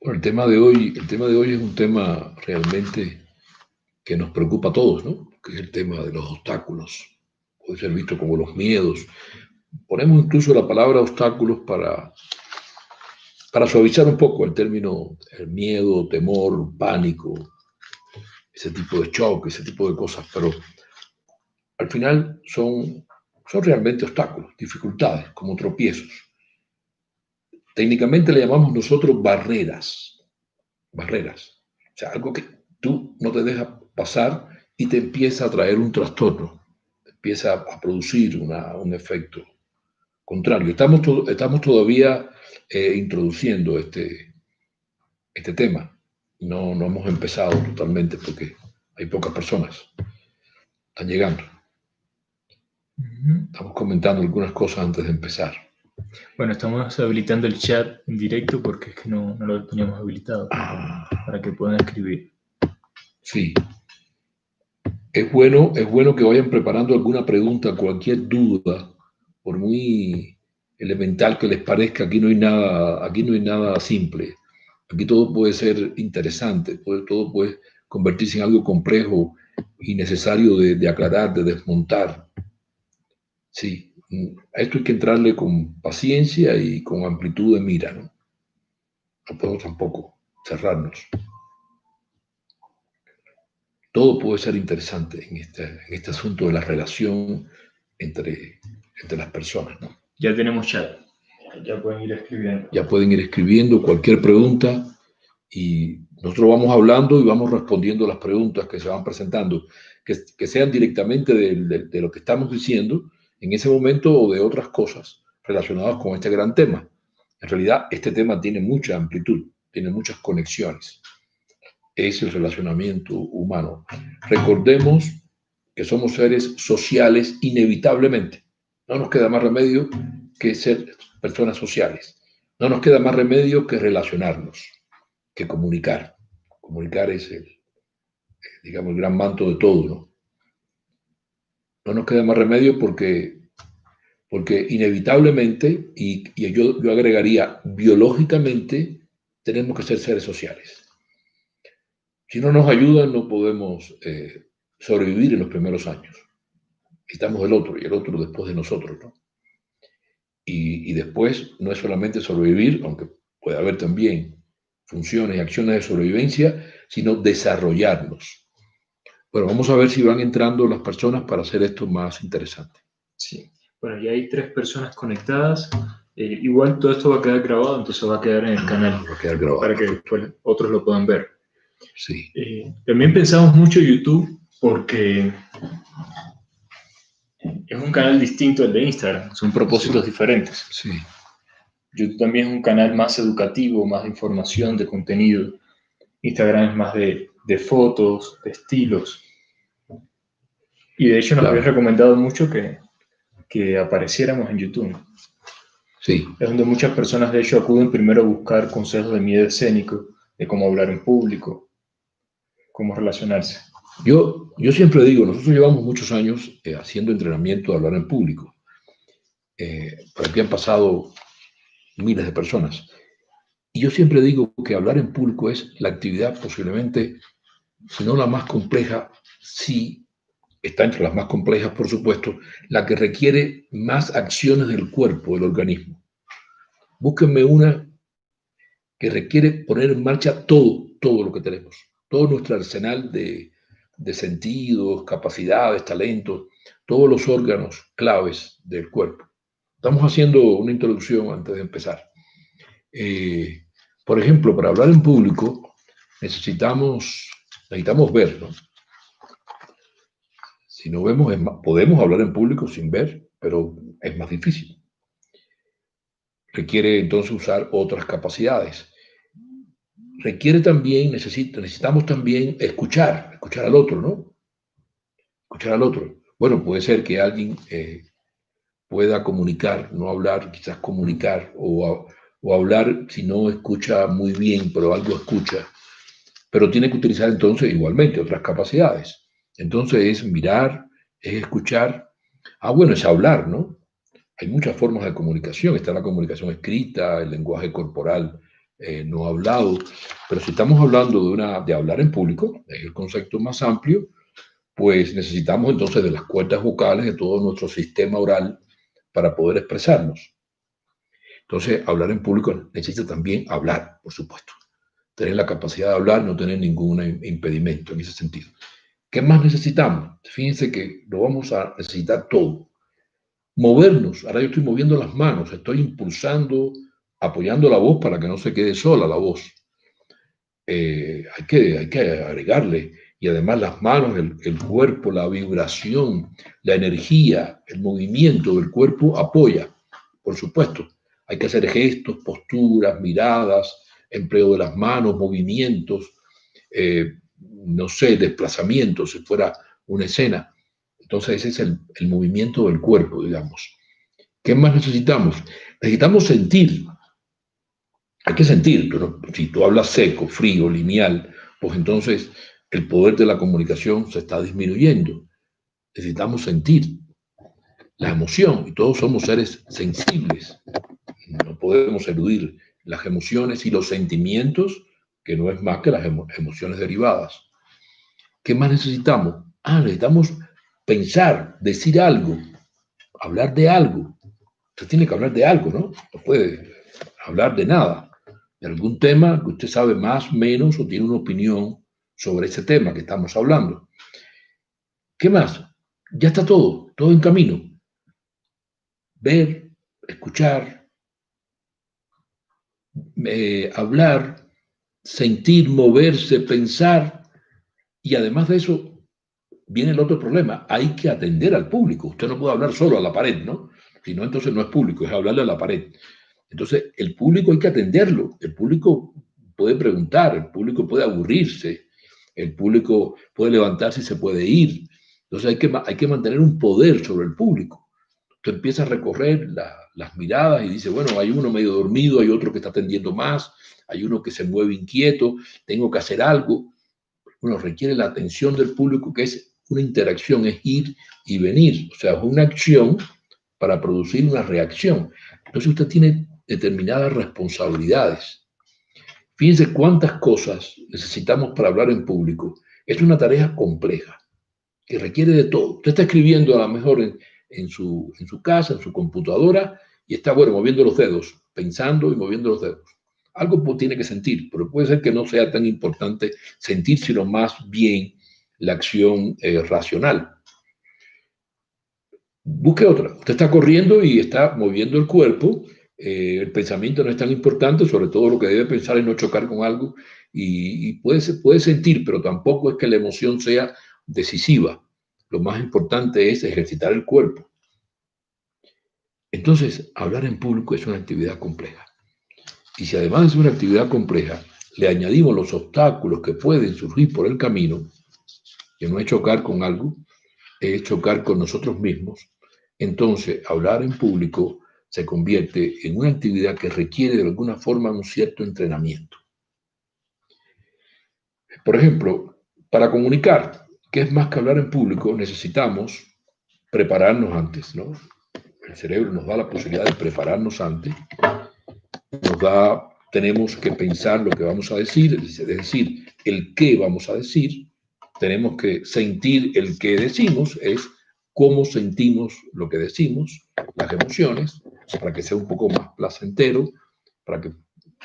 Bueno, el tema de hoy es un tema realmente que nos preocupa a todos, ¿no? Que es el tema de los obstáculos. Puede ser visto como los miedos. Ponemos incluso la palabra obstáculos para suavizar un poco el término, el miedo, temor, pánico, ese tipo de choque, ese tipo de cosas, pero al final son realmente obstáculos, dificultades, como tropiezos. Técnicamente le llamamos nosotros barreras. O sea, algo que tú no te dejas pasar y te empieza a traer un trastorno, empieza a producir un efecto contrario. Estamos todavía introduciendo este tema. No hemos empezado totalmente porque hay pocas personas. Están llegando. Estamos comentando algunas cosas antes de empezar. Bueno, estamos habilitando el chat en directo porque es que no lo teníamos habilitado para que puedan escribir. Sí. Es bueno que vayan preparando alguna pregunta, cualquier duda, por muy elemental que les parezca, aquí no hay nada simple. Aquí todo puede ser interesante, todo puede convertirse en algo complejo y necesario de aclarar, de desmontar. Sí, a esto hay que entrarle con paciencia y con amplitud de mira, ¿no? No podemos tampoco cerrarnos. Todo puede ser interesante en este asunto de la relación entre las personas, ¿no? Ya tenemos chat. Ya pueden ir escribiendo. Ya pueden ir escribiendo cualquier pregunta y nosotros vamos hablando y vamos respondiendo las preguntas que se van presentando, que sean directamente de lo que estamos diciendo en ese momento o de otras cosas relacionadas con este gran tema. En realidad, este tema tiene mucha amplitud, tiene muchas conexiones. Es el relacionamiento humano. Recordemos que somos seres sociales inevitablemente. No nos queda más remedio que ser personas sociales. No nos queda más remedio que relacionarnos, que comunicar. Comunicar es digamos, el gran manto de todo, ¿no? No nos queda más remedio porque inevitablemente, y yo agregaría biológicamente, tenemos que ser seres sociales. Si no nos ayudan, no podemos sobrevivir en los primeros años. Necesitamos el otro y el otro después de nosotros, ¿no? Y después no es solamente sobrevivir, aunque puede haber también funciones y acciones de sobrevivencia, sino desarrollarnos. Bueno, vamos a ver si van entrando las personas para hacer esto más interesante. Sí. Bueno, ya hay 3 personas conectadas. Igual todo esto va a quedar grabado, entonces va a quedar en el canal Va a quedar grabado. para que después otros lo puedan ver. Sí. También pensamos mucho en YouTube porque es un canal distinto al de Instagram, son propósitos diferentes. Sí. YouTube también es un canal más educativo, más de información, de contenido. Instagram es más de fotos, de estilos. Y de hecho nos habías recomendado mucho que apareciéramos en YouTube. Sí. Es donde muchas personas de hecho acuden primero a buscar consejos de miedo escénico, de cómo hablar en público, cómo relacionarse. Yo siempre digo, nosotros llevamos muchos años haciendo entrenamiento de hablar en público. Por aquí han pasado miles de personas. Y yo siempre digo que hablar en público es la actividad posiblemente, si no la más compleja, sí está entre las más complejas, por supuesto, la que requiere más acciones del cuerpo, del organismo. Búsquenme una que requiere poner en marcha todo lo que tenemos, todo nuestro arsenal de sentidos, capacidades, talentos, todos los órganos claves del cuerpo. Estamos haciendo una introducción antes de empezar. Por ejemplo, para hablar en público necesitamos ver, ¿no? Si no vemos, podemos hablar en público sin ver, pero es más difícil. Requiere entonces usar otras capacidades. Requiere también, necesitamos también escuchar al otro, ¿no? Escuchar al otro. Bueno, puede ser que alguien pueda comunicar, no hablar, quizás comunicar, o hablar si no escucha muy bien, pero algo escucha. Pero tiene que utilizar entonces igualmente otras capacidades. Entonces es mirar, es escuchar. Bueno, es hablar, ¿no? Hay muchas formas de comunicación. Está la comunicación escrita, el lenguaje corporal no ha hablado, pero si estamos hablando de hablar en público, es el concepto más amplio, pues necesitamos entonces de las cuerdas vocales, de todo nuestro sistema oral para poder expresarnos. Entonces, hablar en público necesita también hablar, por supuesto. Tener la capacidad de hablar, no tener ningún impedimento en ese sentido. ¿Qué más necesitamos? Fíjense que lo vamos a necesitar todo. Movernos. Ahora yo estoy moviendo las manos, estoy impulsando, apoyando la voz para que no se quede sola la voz. Hay que agregarle. Y además las manos, el cuerpo, la vibración, la energía, el movimiento del cuerpo apoya, por supuesto. Hay que hacer gestos, posturas, miradas, empleo de las manos, movimientos, no sé, desplazamientos, si fuera una escena. Entonces ese es el movimiento del cuerpo, digamos. ¿Qué más necesitamos? Necesitamos sentir. Hay que sentir, pero si tú hablas seco, frío, lineal, pues entonces el poder de la comunicación se está disminuyendo. Necesitamos sentir la emoción, y todos somos seres sensibles. No podemos eludir las emociones y los sentimientos, que no es más que las emociones derivadas. ¿Qué más necesitamos? Necesitamos pensar, decir algo, hablar de algo. Usted tiene que hablar de algo, ¿no? No puede hablar de nada, de algún tema que usted sabe más, menos, o tiene una opinión sobre ese tema que estamos hablando. ¿Qué más? Ya está todo en camino. Ver, escuchar, hablar, sentir, moverse, pensar, y además de eso viene el otro problema, hay que atender al público. Usted no puede hablar solo a la pared, ¿no? Si no, entonces no es público, es hablarle a la pared. Entonces, el público hay que atenderlo. El público puede preguntar, el público puede aburrirse, el público puede levantarse y se puede ir. Entonces, hay que mantener un poder sobre el público. Usted empieza a recorrer las miradas y dice, bueno, hay uno medio dormido, hay otro que está atendiendo más, hay uno que se mueve inquieto, tengo que hacer algo. Bueno, requiere la atención del público, que es una interacción, es ir y venir. O sea, es una acción para producir una reacción. Entonces usted tiene determinadas responsabilidades. Fíjense cuántas cosas necesitamos para hablar en público. Es una tarea compleja, que requiere de todo. Usted está escribiendo a lo mejor en su casa, en su computadora, y está, bueno, moviendo los dedos, pensando y moviendo los dedos. Algo tiene que sentir, pero puede ser que no sea tan importante sentir, sino más bien la acción racional. Busque otra. Usted está corriendo y está moviendo el cuerpo. El pensamiento no es tan importante, sobre todo lo que debe pensar es no chocar con algo. Y puede sentir, pero tampoco es que la emoción sea decisiva. Lo más importante es ejercitar el cuerpo. Entonces, hablar en público es una actividad compleja. Y si además es una actividad compleja, le añadimos los obstáculos que pueden surgir por el camino, que no es chocar con algo, es chocar con nosotros mismos, entonces hablar en público se convierte en una actividad que requiere de alguna forma un cierto entrenamiento. Por ejemplo, para comunicar, que es más que hablar en público, necesitamos prepararnos antes, ¿no? El cerebro nos da la posibilidad de prepararnos antes, tenemos que pensar lo que vamos a decir, es decir, el qué vamos a decir, tenemos que sentir el qué decimos, es cómo sentimos lo que decimos, las emociones, para que sea un poco más placentero, para que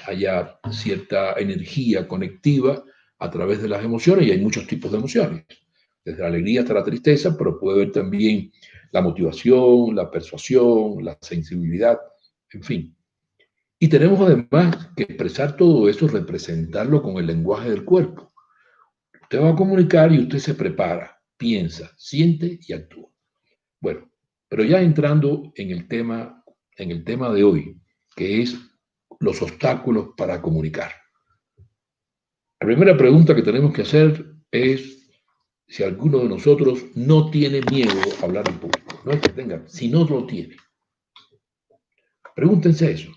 haya cierta energía conectiva a través de las emociones, y hay muchos tipos de emociones, desde la alegría hasta la tristeza, pero puede haber también la motivación, la persuasión, la sensibilidad, en fin. Y tenemos además que expresar todo eso, representarlo con el lenguaje del cuerpo. Usted va a comunicar y usted se prepara, piensa, siente y actúa. Bueno, pero ya entrando en el tema de hoy, que es los obstáculos para comunicar. La primera pregunta que tenemos que hacer es si alguno de nosotros no tiene miedo a hablar en público. No es que tenga, si no lo tiene. Pregúntense eso.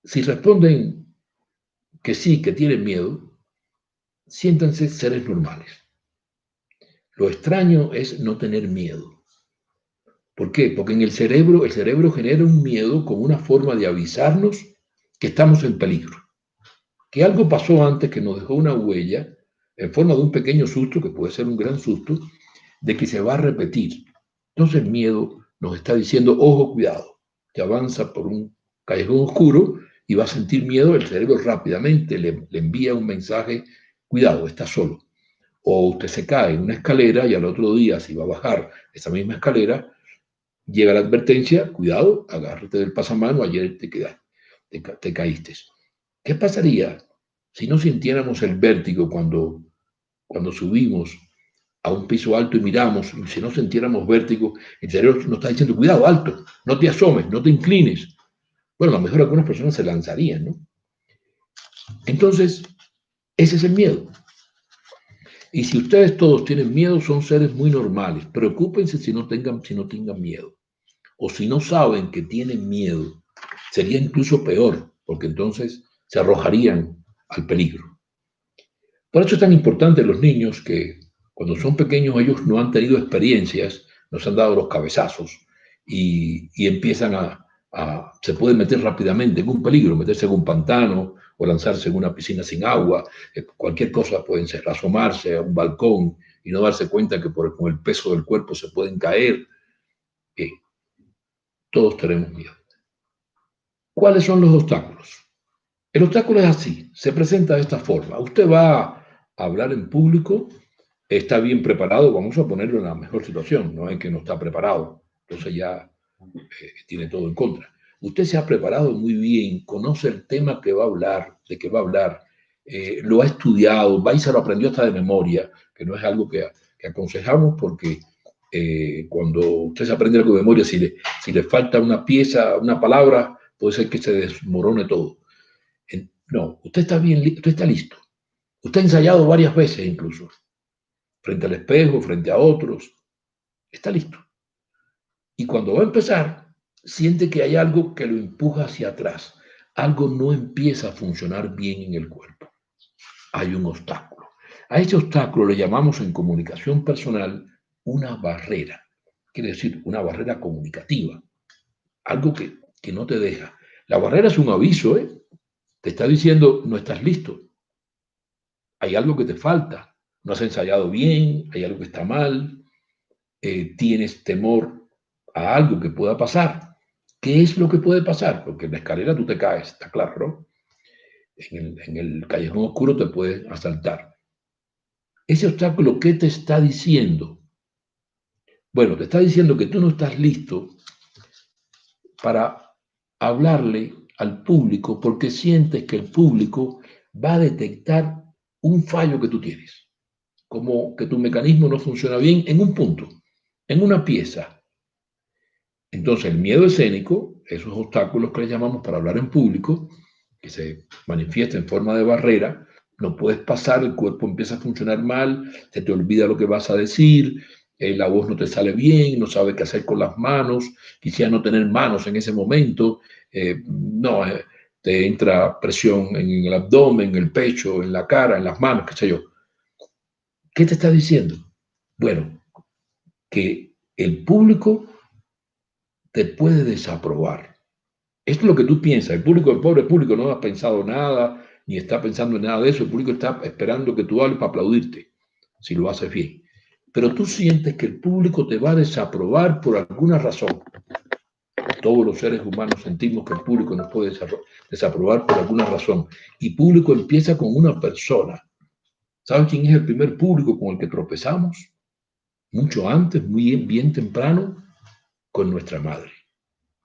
Si responden que sí, que tienen miedo, siéntanse seres normales. Lo extraño es no tener miedo. ¿Por qué? Porque en el cerebro genera un miedo como una forma de avisarnos que estamos en peligro, que algo pasó antes que nos dejó una huella en forma de un pequeño susto, que puede ser un gran susto, de que se va a repetir. Entonces el miedo nos está diciendo, ojo, cuidado, que avanza por un callejón oscuro y va a sentir miedo, el cerebro rápidamente le envía un mensaje, cuidado, está solo. O usted se cae en una escalera y al otro día, si va a bajar esa misma escalera, llega la advertencia, cuidado, agárrate del pasamano, ayer te caíste. ¿Qué pasaría si no sintiéramos el vértigo cuando subimos a un piso alto y miramos, y si no sintiéramos vértigo, el cerebro nos está diciendo, cuidado, alto, no te asomes, no te inclines? Bueno, a lo mejor algunas personas se lanzarían, ¿no? Entonces, ese es el miedo. Y si ustedes todos tienen miedo, son seres muy normales. Preocúpense si no tengan miedo. O si no saben que tienen miedo, sería incluso peor, porque entonces se arrojarían al peligro. Por eso es tan importante los niños que cuando son pequeños ellos no han tenido experiencias, nos han dado los cabezazos y empiezan se pueden meter rápidamente en un peligro, meterse en un pantano o lanzarse en una piscina sin agua, cualquier cosa pueden ser, asomarse a un balcón y no darse cuenta que con el peso del cuerpo se pueden caer. Todos tenemos miedo. ¿Cuáles son los obstáculos? El obstáculo es así, se presenta de esta forma. Usted va a hablar en público, está bien preparado, vamos a ponerlo en la mejor situación, no es que no está preparado, entonces ya tiene todo en contra. Usted se ha preparado muy bien, conoce el tema que va a hablar, de qué va a hablar, lo ha estudiado, va y se lo aprendió hasta de memoria, que no es algo que aconsejamos porque cuando usted se aprende algo de memoria, si le falta una pieza, una palabra, puede ser que se desmorone todo. No, usted está bien, usted está listo. Usted ha ensayado varias veces incluso, frente al espejo, frente a otros. Está listo. Y cuando va a empezar, siente que hay algo que lo empuja hacia atrás. Algo no empieza a funcionar bien en el cuerpo. Hay un obstáculo. A ese obstáculo le llamamos en comunicación personal una barrera. Quiere decir, una barrera comunicativa. Algo que no te deja. La barrera es un aviso, ¿eh? Te está diciendo, no estás listo. Hay algo que te falta. No has ensayado bien, hay algo que está mal. Tienes temor a algo que pueda pasar. ¿Qué es lo que puede pasar? Porque en la escalera tú te caes, está claro, ¿no? En el callejón oscuro te puedes asaltar. Ese obstáculo, ¿qué te está diciendo? Bueno, te está diciendo que tú no estás listo para hablarle al público porque sientes que el público va a detectar un fallo que tú tienes, como que tu mecanismo no funciona bien en un punto, en una pieza. Entonces el miedo escénico, esos obstáculos que le llamamos para hablar en público, que se manifiesta en forma de barrera, no puedes pasar, el cuerpo empieza a funcionar mal, se te olvida lo que vas a decir, la voz no te sale bien, no sabes qué hacer con las manos, quisiera no tener manos en ese momento, te entra presión en el abdomen, en el pecho, en la cara, en las manos, qué sé yo. ¿Qué te está diciendo? Bueno, que el público te puede desaprobar. Esto es lo que tú piensas. El pobre público no ha pensado nada, ni está pensando en nada de eso. El público está esperando que tú hables para aplaudirte, si lo haces bien. Pero tú sientes que el público te va a desaprobar por alguna razón. Todos los seres humanos sentimos que el público nos puede desaprobar por alguna razón. Y público empieza con una persona. ¿Sabes quién es el primer público con el que tropezamos? Mucho antes, muy bien temprano, con nuestra madre.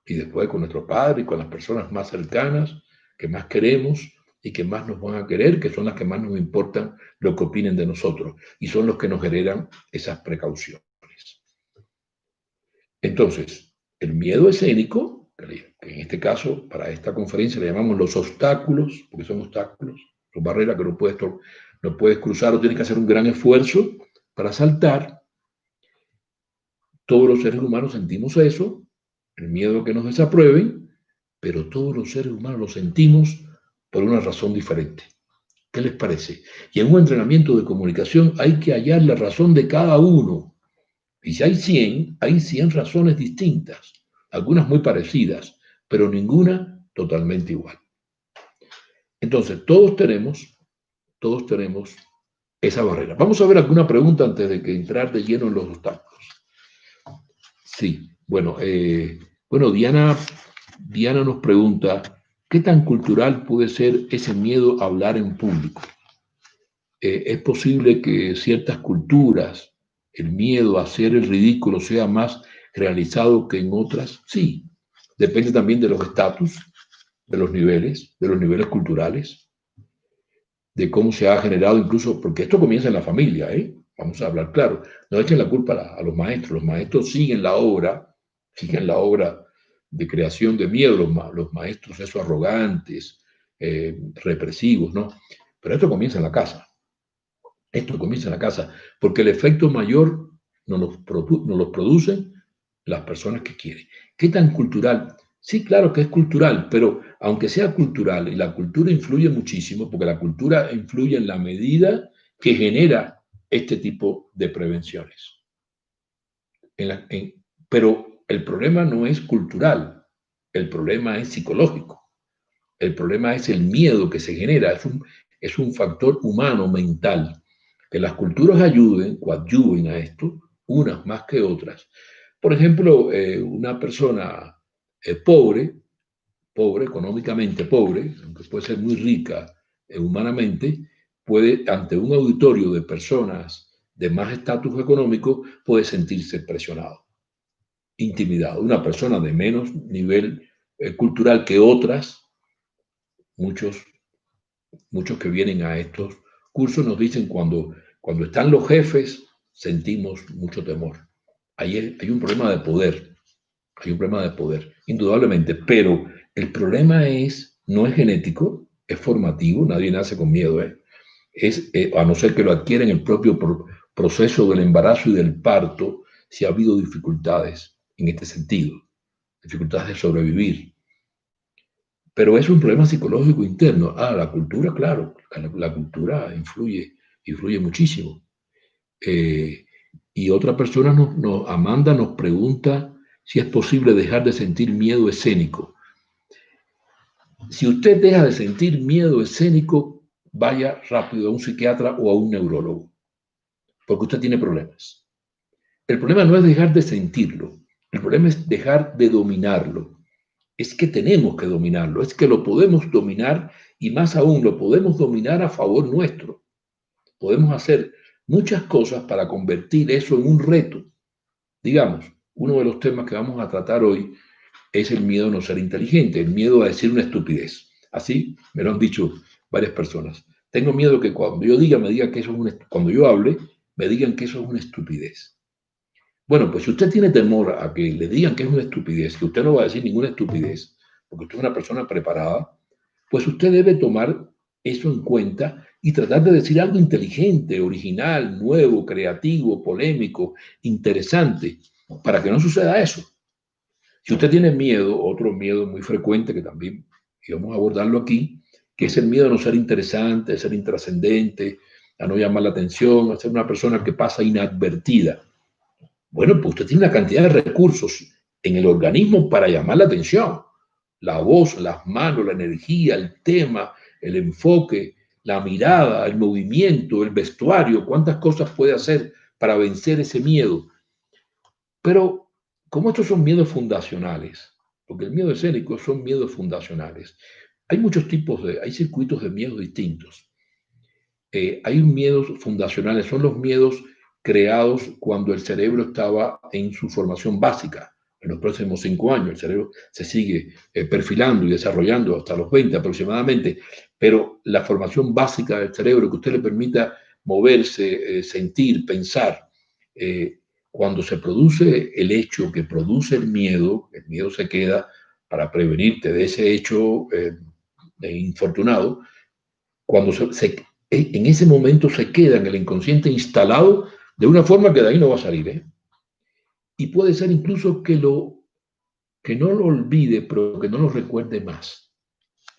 Y después con nuestro padre y con las personas más cercanas, que más queremos y que más nos van a querer, que son las que más nos importan lo que opinen de nosotros y son los que nos generan esas precauciones. Entonces, el miedo escénico, que en este caso, para esta conferencia le llamamos los obstáculos, porque son obstáculos, son barreras que no puedes cruzar o tienes que hacer un gran esfuerzo para saltar. Todos los seres humanos sentimos eso, el miedo a que nos desaprueben, pero todos los seres humanos lo sentimos por una razón diferente. ¿Qué les parece? Y en un entrenamiento de comunicación hay que hallar la razón de cada uno. Y si hay 100 razones distintas, algunas muy parecidas, pero ninguna totalmente igual. Entonces, todos tenemos esa barrera. Vamos a ver alguna pregunta antes de que entrar de lleno en los obstáculos. Sí, bueno, Diana nos pregunta, ¿qué tan cultural puede ser ese miedo a hablar en público? ¿Es posible que ciertas culturas el miedo a hacer el ridículo sea más realizado que en otras? Sí, depende también de los estatus, de los niveles culturales, de cómo se ha generado incluso, porque esto comienza en la familia, ¿eh? Vamos a hablar claro, no echen la culpa a los maestros siguen la obra de creación de miedo, los maestros esos arrogantes, represivos, ¿no? Pero esto comienza en la casa. Esto comienza en la casa, porque el efecto mayor nos lo producen las personas que quieren. ¿Qué tan cultural? Sí, claro que es cultural, pero aunque sea cultural, y la cultura influye muchísimo, porque la cultura influye en la medida que genera este tipo de prevenciones. Pero el problema no es cultural, el problema es psicológico. El problema es el miedo que se genera, es un factor humano, mental. Que las culturas coadyuven a esto, unas más que otras. Por ejemplo, una persona pobre, económicamente pobre, aunque puede ser muy rica humanamente, puede, ante un auditorio de personas de más estatus económico, puede sentirse presionado, intimidado. Una persona de menos nivel cultural que otras, muchos que vienen a estos cursos nos dicen cuando están los jefes sentimos mucho temor. Hay un problema de poder, indudablemente, pero el problema no es genético, es formativo, nadie nace con miedo, a no ser que lo adquiera en el propio proceso del embarazo y del parto, si ha habido dificultades en este sentido, dificultades de sobrevivir. Pero es un problema psicológico interno. La cultura, claro, la cultura influye muchísimo. Y otra persona, Amanda, nos pregunta si es posible dejar de sentir miedo escénico. Si usted deja de sentir miedo escénico, vaya rápido a un psiquiatra o a un neurólogo, porque usted tiene problemas. El problema no es dejar de sentirlo, el problema es dejar de dominarlo. Es que tenemos que dominarlo, es que lo podemos dominar y más aún lo podemos dominar a favor nuestro. Podemos hacer muchas cosas para convertir eso en un reto. Digamos, uno de los temas que vamos a tratar hoy es el miedo a no ser inteligente, el miedo a decir una estupidez. Así me lo han dicho varias personas. Tengo miedo que cuando yo me digan que eso es cuando yo hable, me digan que eso es una estupidez. Bueno, pues si usted tiene temor a que le digan que es una estupidez, que usted no va a decir ninguna estupidez, porque usted es una persona preparada, pues usted debe tomar eso en cuenta y tratar de decir algo inteligente, original, nuevo, creativo, polémico, interesante, para que no suceda eso. Si usted tiene miedo, otro miedo muy frecuente que también íbamos a abordarlo aquí, que es el miedo a no ser interesante, a ser intrascendente, a no llamar la atención, a ser una persona que pasa inadvertida. Bueno, pues usted tiene una cantidad de recursos en el organismo para llamar la atención. La voz, las manos, la energía, el tema, el enfoque, la mirada, el movimiento, el vestuario, cuántas cosas puede hacer para vencer ese miedo. Pero como estos son miedos fundacionales, porque el miedo escénico son miedos fundacionales, hay muchos tipos hay circuitos de miedos distintos. Hay miedos fundacionales, son los miedos creados cuando el cerebro estaba en su formación básica. En los próximos 5 años el cerebro se sigue perfilando y desarrollando hasta los 20 aproximadamente, pero la formación básica del cerebro que usted le permita moverse, sentir, pensar, cuando se produce el hecho que produce el miedo se queda para prevenirte de ese hecho infortunado, cuando en ese momento se queda en el inconsciente instalado de una forma que de ahí no va a salir. Y puede ser incluso que no lo olvide, pero que no lo recuerde más.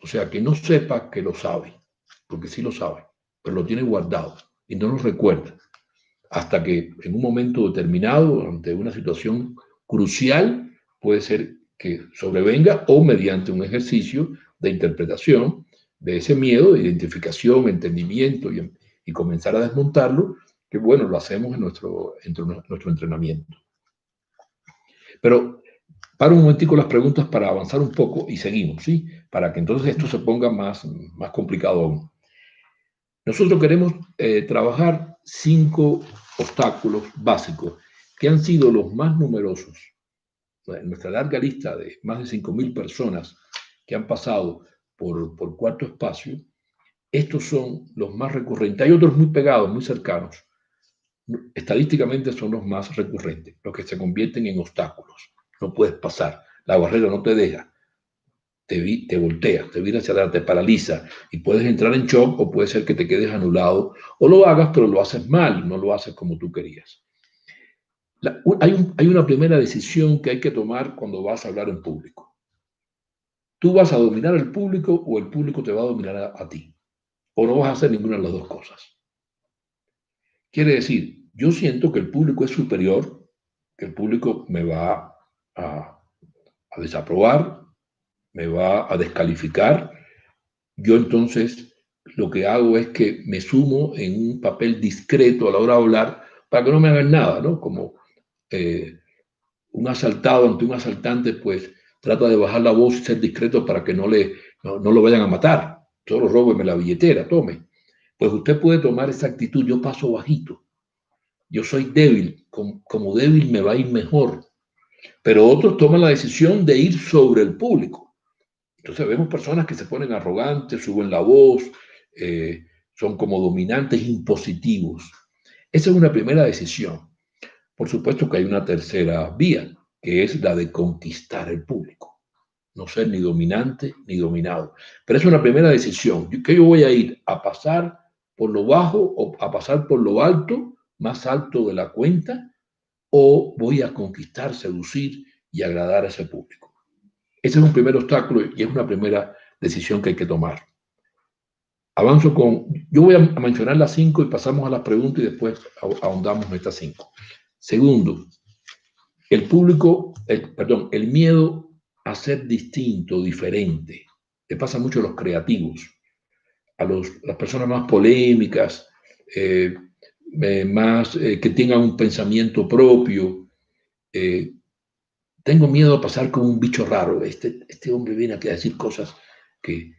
O sea, que no sepa que lo sabe, porque sí lo sabe, pero lo tiene guardado y no lo recuerda. Hasta que en un momento determinado, ante una situación crucial, puede ser que sobrevenga o mediante un ejercicio de interpretación, de ese miedo, de identificación, entendimiento y comenzar a desmontarlo, que bueno, lo hacemos en nuestro entrenamiento. Pero para un momentico las preguntas para avanzar un poco y seguimos, ¿sí? Para que entonces esto se ponga más complicado aún. Nosotros queremos trabajar 5 obstáculos básicos que han sido los más numerosos. En nuestra larga lista de más de 5.000 personas que han pasado por Cuarto Espacio, estos son los más recurrentes. Hay otros muy pegados, muy cercanos. Estadísticamente son los más recurrentes, los que se convierten en obstáculos. No puedes pasar, la barrera no te deja, te volteas, te viras hacia atrás, te paraliza y puedes entrar en shock o puede ser que te quedes anulado o lo hagas, pero lo haces mal, no lo haces como tú querías. Hay una primera decisión que hay que tomar cuando vas a hablar en público. ¿Tú vas a dominar al público o el público te va a dominar a ti? ¿O no vas a hacer ninguna de las dos cosas? Quiere decir, yo siento que el público es superior, que el público me va a desaprobar, me va a descalificar. Yo entonces lo que hago es que me sumo en un papel discreto a la hora de hablar para que no me hagan nada, ¿no? Como un asaltado ante un asaltante, pues trata de bajar la voz y ser discreto para que no lo vayan a matar. Solo róbeme la billetera, tome. Pues usted puede tomar esa actitud, yo paso bajito. Yo soy débil, como débil me va a ir mejor. Pero otros toman la decisión de ir sobre el público. Entonces vemos personas que se ponen arrogantes, suben la voz, son como dominantes, impositivos. Esa es una primera decisión. Por supuesto que hay una tercera vía, que es la de conquistar el público. No ser ni dominante ni dominado. Pero es una primera decisión. ¿Que yo voy a ir a pasar por lo bajo o a pasar por lo alto, más alto de la cuenta, o voy a conquistar, seducir y agradar a ese público? Ese es un primer obstáculo y es una primera decisión que hay que tomar. Yo voy a mencionar las 5 y pasamos a las preguntas y después ahondamos en estas 5. Segundo, el miedo a ser distinto, diferente. Le pasa mucho a los creativos, a las personas más polémicas, que tengan un pensamiento propio. Tengo miedo a pasar como un bicho raro. Este hombre viene aquí a decir cosas que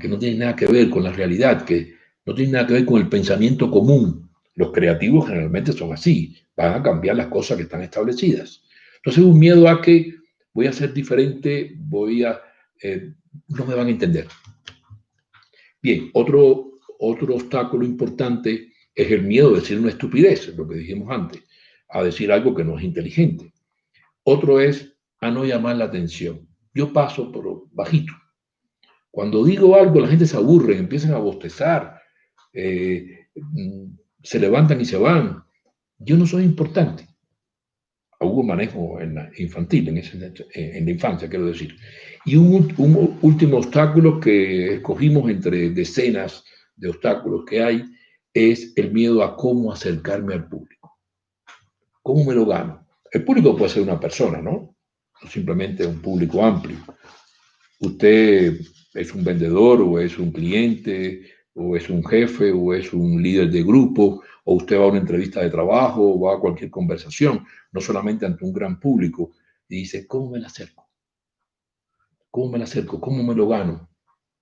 no tienen nada que ver con la realidad, que no tienen nada que ver con el pensamiento común. Los creativos generalmente son así, van a cambiar las cosas que están establecidas. Entonces, un miedo a que voy a ser diferente, no me van a entender. Bien, otro obstáculo importante es el miedo a decir una estupidez, lo que dijimos antes, a decir algo que no es inteligente. Otro es a no llamar la atención. Yo paso por bajito. Cuando digo algo, la gente se aburre, empiezan a bostezar, se levantan y se van. Yo no soy importante. Hubo manejo infantil en la infancia, quiero decir. Y un último obstáculo que escogimos entre decenas de obstáculos que hay es el miedo a cómo acercarme al público. ¿Cómo me lo gano? El público puede ser una persona, ¿no? No simplemente un público amplio. Usted es un vendedor o es un cliente o es un jefe o es un líder de grupo o usted va a una entrevista de trabajo o va a cualquier conversación, no solamente ante un gran público, y dice, ¿cómo me la acerco? ¿Cómo me la acerco? ¿Cómo me lo gano?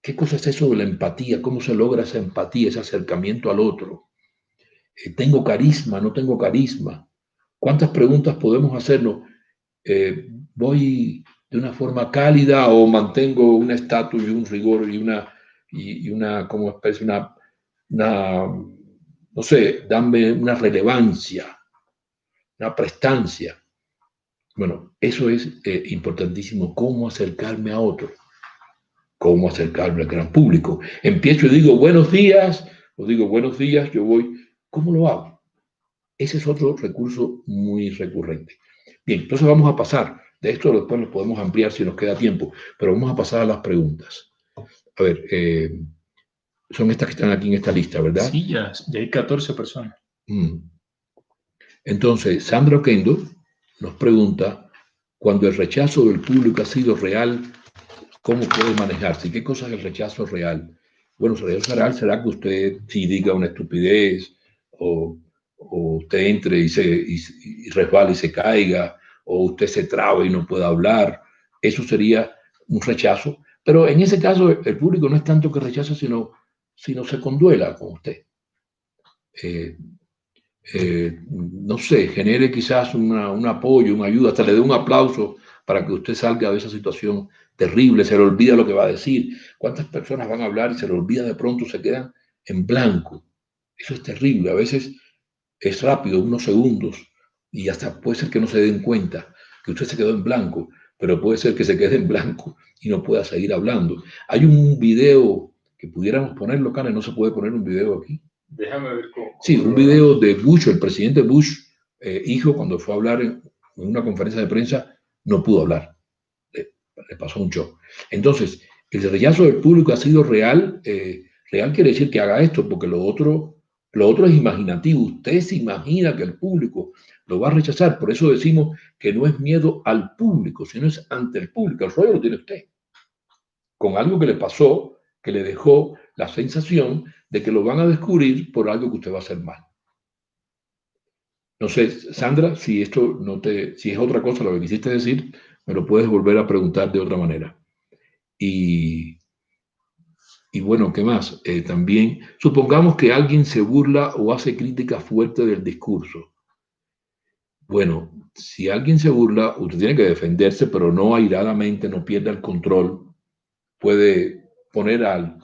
¿Qué cosa es eso de la empatía? ¿Cómo se logra esa empatía, ese acercamiento al otro? ¿Tengo carisma? ¿No tengo carisma? ¿Cuántas preguntas podemos hacernos? ¿Voy de una forma cálida o mantengo un estatus y un rigor y una como especie, no sé, dame una relevancia, una prestancia? Bueno, eso es importantísimo. ¿Cómo acercarme a otro? ¿Cómo acercarme al gran público? Empiezo y digo buenos días, o digo buenos días, yo voy. ¿Cómo lo hago? Ese es otro recurso muy recurrente. Bien, entonces vamos a pasar. De esto después lo podemos ampliar si nos queda tiempo, pero vamos a pasar a las preguntas. A ver, son estas que están aquí en esta lista, ¿verdad? Sí, ya hay 14 personas. Entonces, Sandra Oquendo nos pregunta, cuando el rechazo del público ha sido real, ¿cómo puede manejarse? ¿Qué cosa es el rechazo real? Bueno, su rechazo real será que usted si diga una estupidez o, o usted entre y resbale y se caiga, o usted se trabe y no pueda hablar. Eso sería un rechazo. Pero en ese caso el público no es tanto que rechaza, sino se conduela con usted. No sé, genere quizás un apoyo, una ayuda, hasta le dé un aplauso para que usted salga de esa situación terrible, se le olvida lo que va a decir. ¿Cuántas personas van a hablar y se le olvida de pronto, se quedan en blanco? Eso es terrible, a veces es rápido, unos segundos, y hasta puede ser que no se den cuenta que usted se quedó en blanco, pero puede ser que se quede en blanco y no pueda seguir hablando. Hay un video que pudiéramos ponerlo, Karen, no se puede poner un video aquí. Déjame ver cómo Sí, un video de Bush, el presidente Bush, hijo, cuando fue a hablar en una conferencia de prensa, no pudo hablar. Le pasó un shock. Entonces, el rechazo del público ha sido real. Real quiere decir que haga esto, porque lo otro es imaginativo. Usted se imagina que el público lo va a rechazar. Por eso decimos que no es miedo al público, sino es ante el público. El rollo lo tiene usted. Con algo que le pasó, que le dejó la sensación de que lo van a descubrir por algo que usted va a hacer mal. No sé, Sandra, si esto si es otra cosa lo que quisiste decir, me lo puedes volver a preguntar de otra manera. Y bueno, ¿qué más? También, supongamos que alguien se burla o hace crítica fuerte del discurso. Bueno, si alguien se burla, usted tiene que defenderse, pero no airadamente, no pierda el control. Puede poner al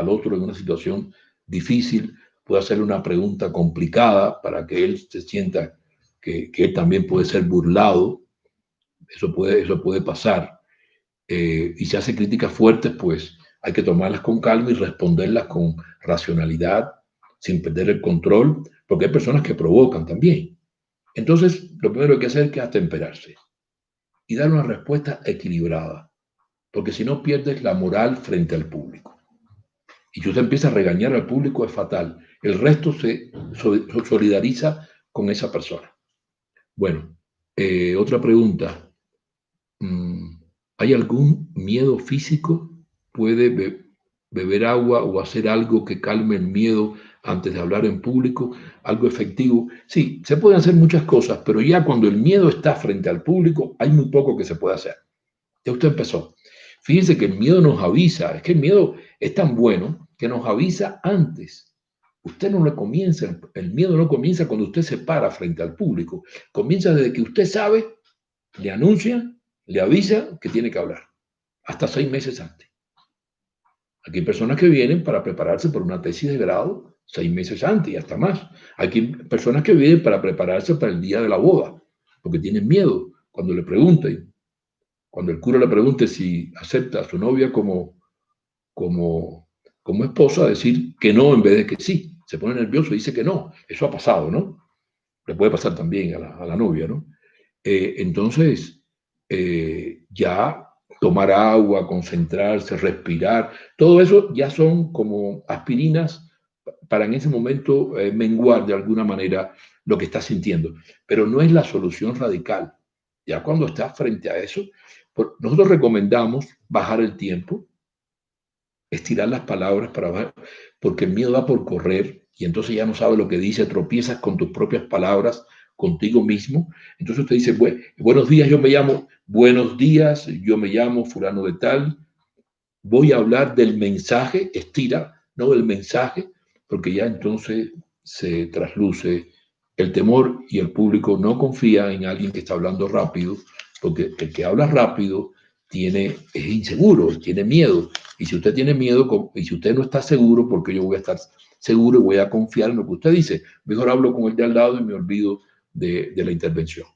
otro en una situación difícil, puede hacerle una pregunta complicada para que él se sienta que él también puede ser burlado. Eso puede pasar. Y si hace críticas fuertes, pues hay que tomarlas con calma y responderlas con racionalidad, sin perder el control, porque hay personas que provocan también. Entonces, lo primero que hay que hacer es que atemperarse y dar una respuesta equilibrada, porque si no pierdes la moral frente al público. Y si usted empieza a regañar al público es fatal. El resto se solidariza con esa persona. Bueno, otra pregunta. ¿Hay algún miedo físico? ¿Puede beber agua o hacer algo que calme el miedo antes de hablar en público? ¿Algo efectivo? Sí, se pueden hacer muchas cosas, pero ya cuando el miedo está frente al público, hay muy poco que se puede hacer. Ya usted empezó. Fíjense que el miedo nos avisa, es que el miedo es tan bueno que nos avisa antes. Usted no le comienza, el miedo no comienza cuando usted se para frente al público, comienza desde que usted sabe, le anuncian, le avisa que tiene que hablar, hasta 6 meses antes. Aquí hay personas que vienen para prepararse por una tesis de grado 6 meses antes y hasta más. Aquí hay personas que vienen para prepararse para el día de la boda, porque tienen miedo cuando le pregunten. Cuando el cura le pregunte si acepta a su novia como esposa, decir que no en vez de que sí. Se pone nervioso y dice que no. Eso ha pasado, ¿no? Le puede pasar también a la novia, ¿no? Entonces, ya tomar agua, concentrarse, respirar, todo eso ya son como aspirinas para en ese momento menguar de alguna manera lo que está sintiendo. Pero no es la solución radical. Ya cuando estás frente a eso, nosotros recomendamos bajar el tiempo, estirar las palabras porque el miedo da por correr y entonces ya no sabes lo que dice, tropiezas con tus propias palabras, contigo mismo. Entonces usted dice, buenos días, buenos días, yo me llamo fulano de tal, voy a hablar del mensaje, estira, no del mensaje, porque ya entonces se trasluce el temor y el público no confía en alguien que está hablando rápido, porque el que habla rápido es inseguro, tiene miedo. Y si usted tiene miedo y si usted no está seguro, porque yo voy a estar seguro y voy a confiar en lo que usted dice, mejor hablo con el de al lado y me olvido de la intervención.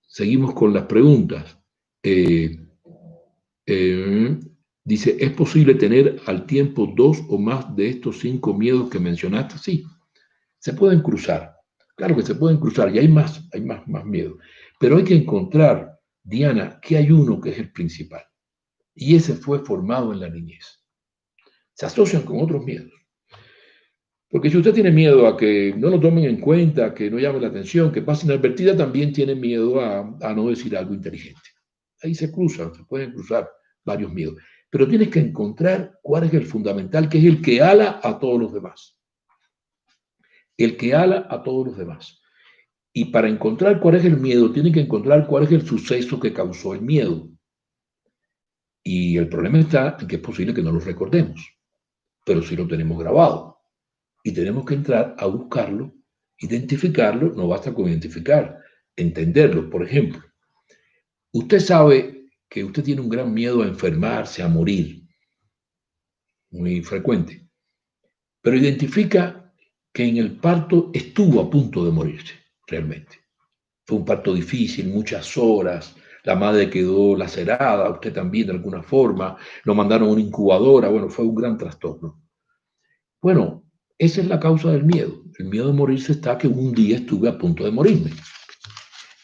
Seguimos con las preguntas. Dice, ¿es posible tener al tiempo 2 o más de estos 5 miedos que mencionaste? Sí, se pueden cruzar. Claro que se pueden cruzar y hay más miedo. Pero hay que encontrar, Diana, que hay uno que es el principal. Y ese fue formado en la niñez. Se asocian con otros miedos. Porque si usted tiene miedo a que no lo tomen en cuenta, que no llame la atención, que pase inadvertida, también tiene miedo a no decir algo inteligente. Ahí se pueden cruzar varios miedos. pero tienes que encontrar cuál es el fundamental, que es el que ala a todos los demás. El que ala a todos los demás. Y para encontrar cuál es el miedo, tienes que encontrar cuál es el suceso que causó el miedo. Y el problema está en que es posible que no lo recordemos, pero sí lo tenemos grabado. Y tenemos que entrar a buscarlo, identificarlo. No basta con identificar, entenderlo. Por ejemplo, usted sabe que usted tiene un gran miedo a enfermarse, a morir, muy frecuente, pero identifica que en el parto estuvo a punto de morirse, realmente. Fue un parto difícil, muchas horas, la madre quedó lacerada, usted también de alguna forma, lo mandaron a una incubadora, bueno, fue un gran trastorno. Bueno, esa es la causa del miedo. El miedo de morirse está que un día estuve a punto de morirme.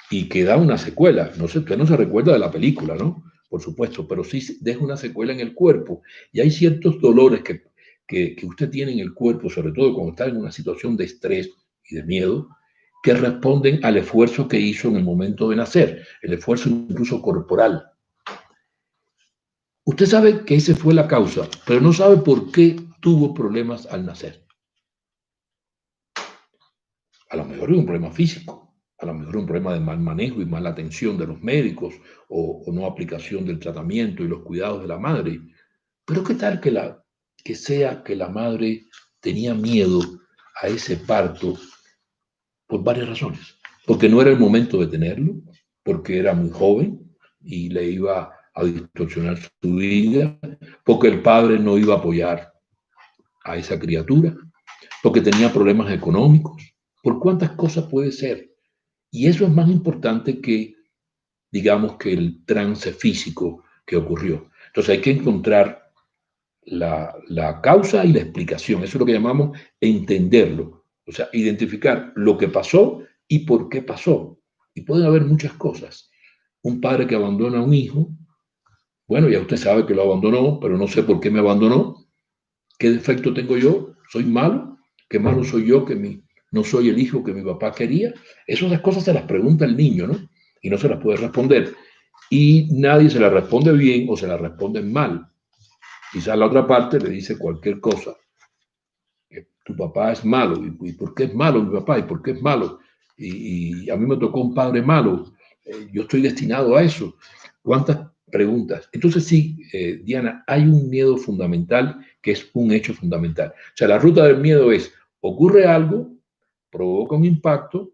Y queda una secuela. No sé, usted no se recuerda de la película, ¿no? Por supuesto, pero sí deja una secuela en el cuerpo. Y hay ciertos dolores que usted tiene en el cuerpo, sobre todo cuando está en una situación de estrés y de miedo, que responden al esfuerzo que hizo en el momento de nacer, el esfuerzo incluso corporal. Usted sabe que esa fue la causa, pero no sabe por qué tuvo problemas al nacer. A lo mejor es un problema físico, a lo mejor es un problema de mal manejo y mala atención de los médicos o no aplicación del tratamiento y los cuidados de la madre. Pero ¿qué tal que sea que la madre tenía miedo a ese parto por varias razones? Porque no era el momento de tenerlo, porque era muy joven y le iba a distorsionar su vida, porque el padre no iba a apoyar a esa criatura, porque tenía problemas económicos. ¿Por cuántas cosas puede ser? Y eso es más importante que, digamos, que el trance físico que ocurrió. Entonces hay que encontrar la causa y la explicación. Eso es lo que llamamos entenderlo. O sea, identificar lo que pasó y por qué pasó. Y pueden haber muchas cosas. Un padre que abandona a un hijo, bueno, ya usted sabe que lo abandonó, pero no sé por qué me abandonó. ¿Qué defecto tengo yo? ¿Soy malo? ¿Qué malo soy yo que no soy el hijo que mi papá quería? Esas cosas se las pregunta el niño, ¿no? Y no se las puede responder. Y nadie se las responde bien o se las responde mal. Quizás la otra parte le dice cualquier cosa. Que tu papá es malo. ¿Y por qué es malo mi papá? ¿Y por qué es malo? Y a mí me tocó un padre malo. Yo estoy destinado a eso. ¿Cuántas preguntas? Entonces sí, Diana, hay un miedo fundamental que es un hecho fundamental. O sea, la ruta del miedo es, ocurre algo, provoca un impacto,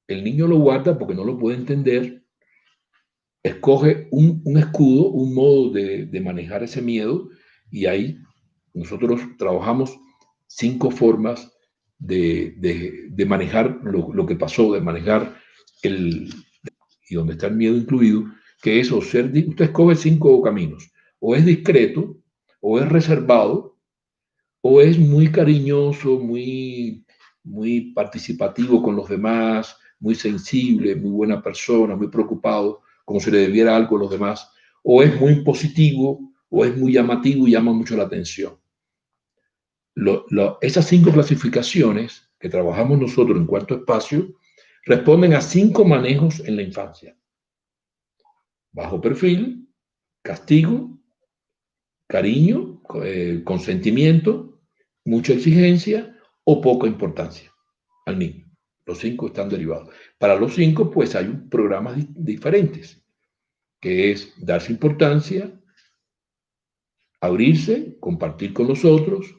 el niño lo guarda porque no lo puede entender, escoge un escudo, un modo de manejar ese miedo, y ahí nosotros trabajamos 5 formas de manejar lo que pasó, de manejar y donde está el miedo incluido, que es usted escoge 5 caminos, o es discreto, o es reservado, o es muy cariñoso, muy participativo con los demás, muy sensible, muy buena persona, muy preocupado, como si le debiera algo a los demás, o es muy positivo, o es muy llamativo y llama mucho la atención. Esas 5 clasificaciones que trabajamos nosotros en Cuarto Espacio responden a 5 manejos en la infancia. Bajo perfil, castigo, cariño, consentimiento, mucha exigencia o poca importancia al niño. Los 5 están derivados. Para los 5, pues hay programas diferentes, que es darse importancia, abrirse, compartir con los otros,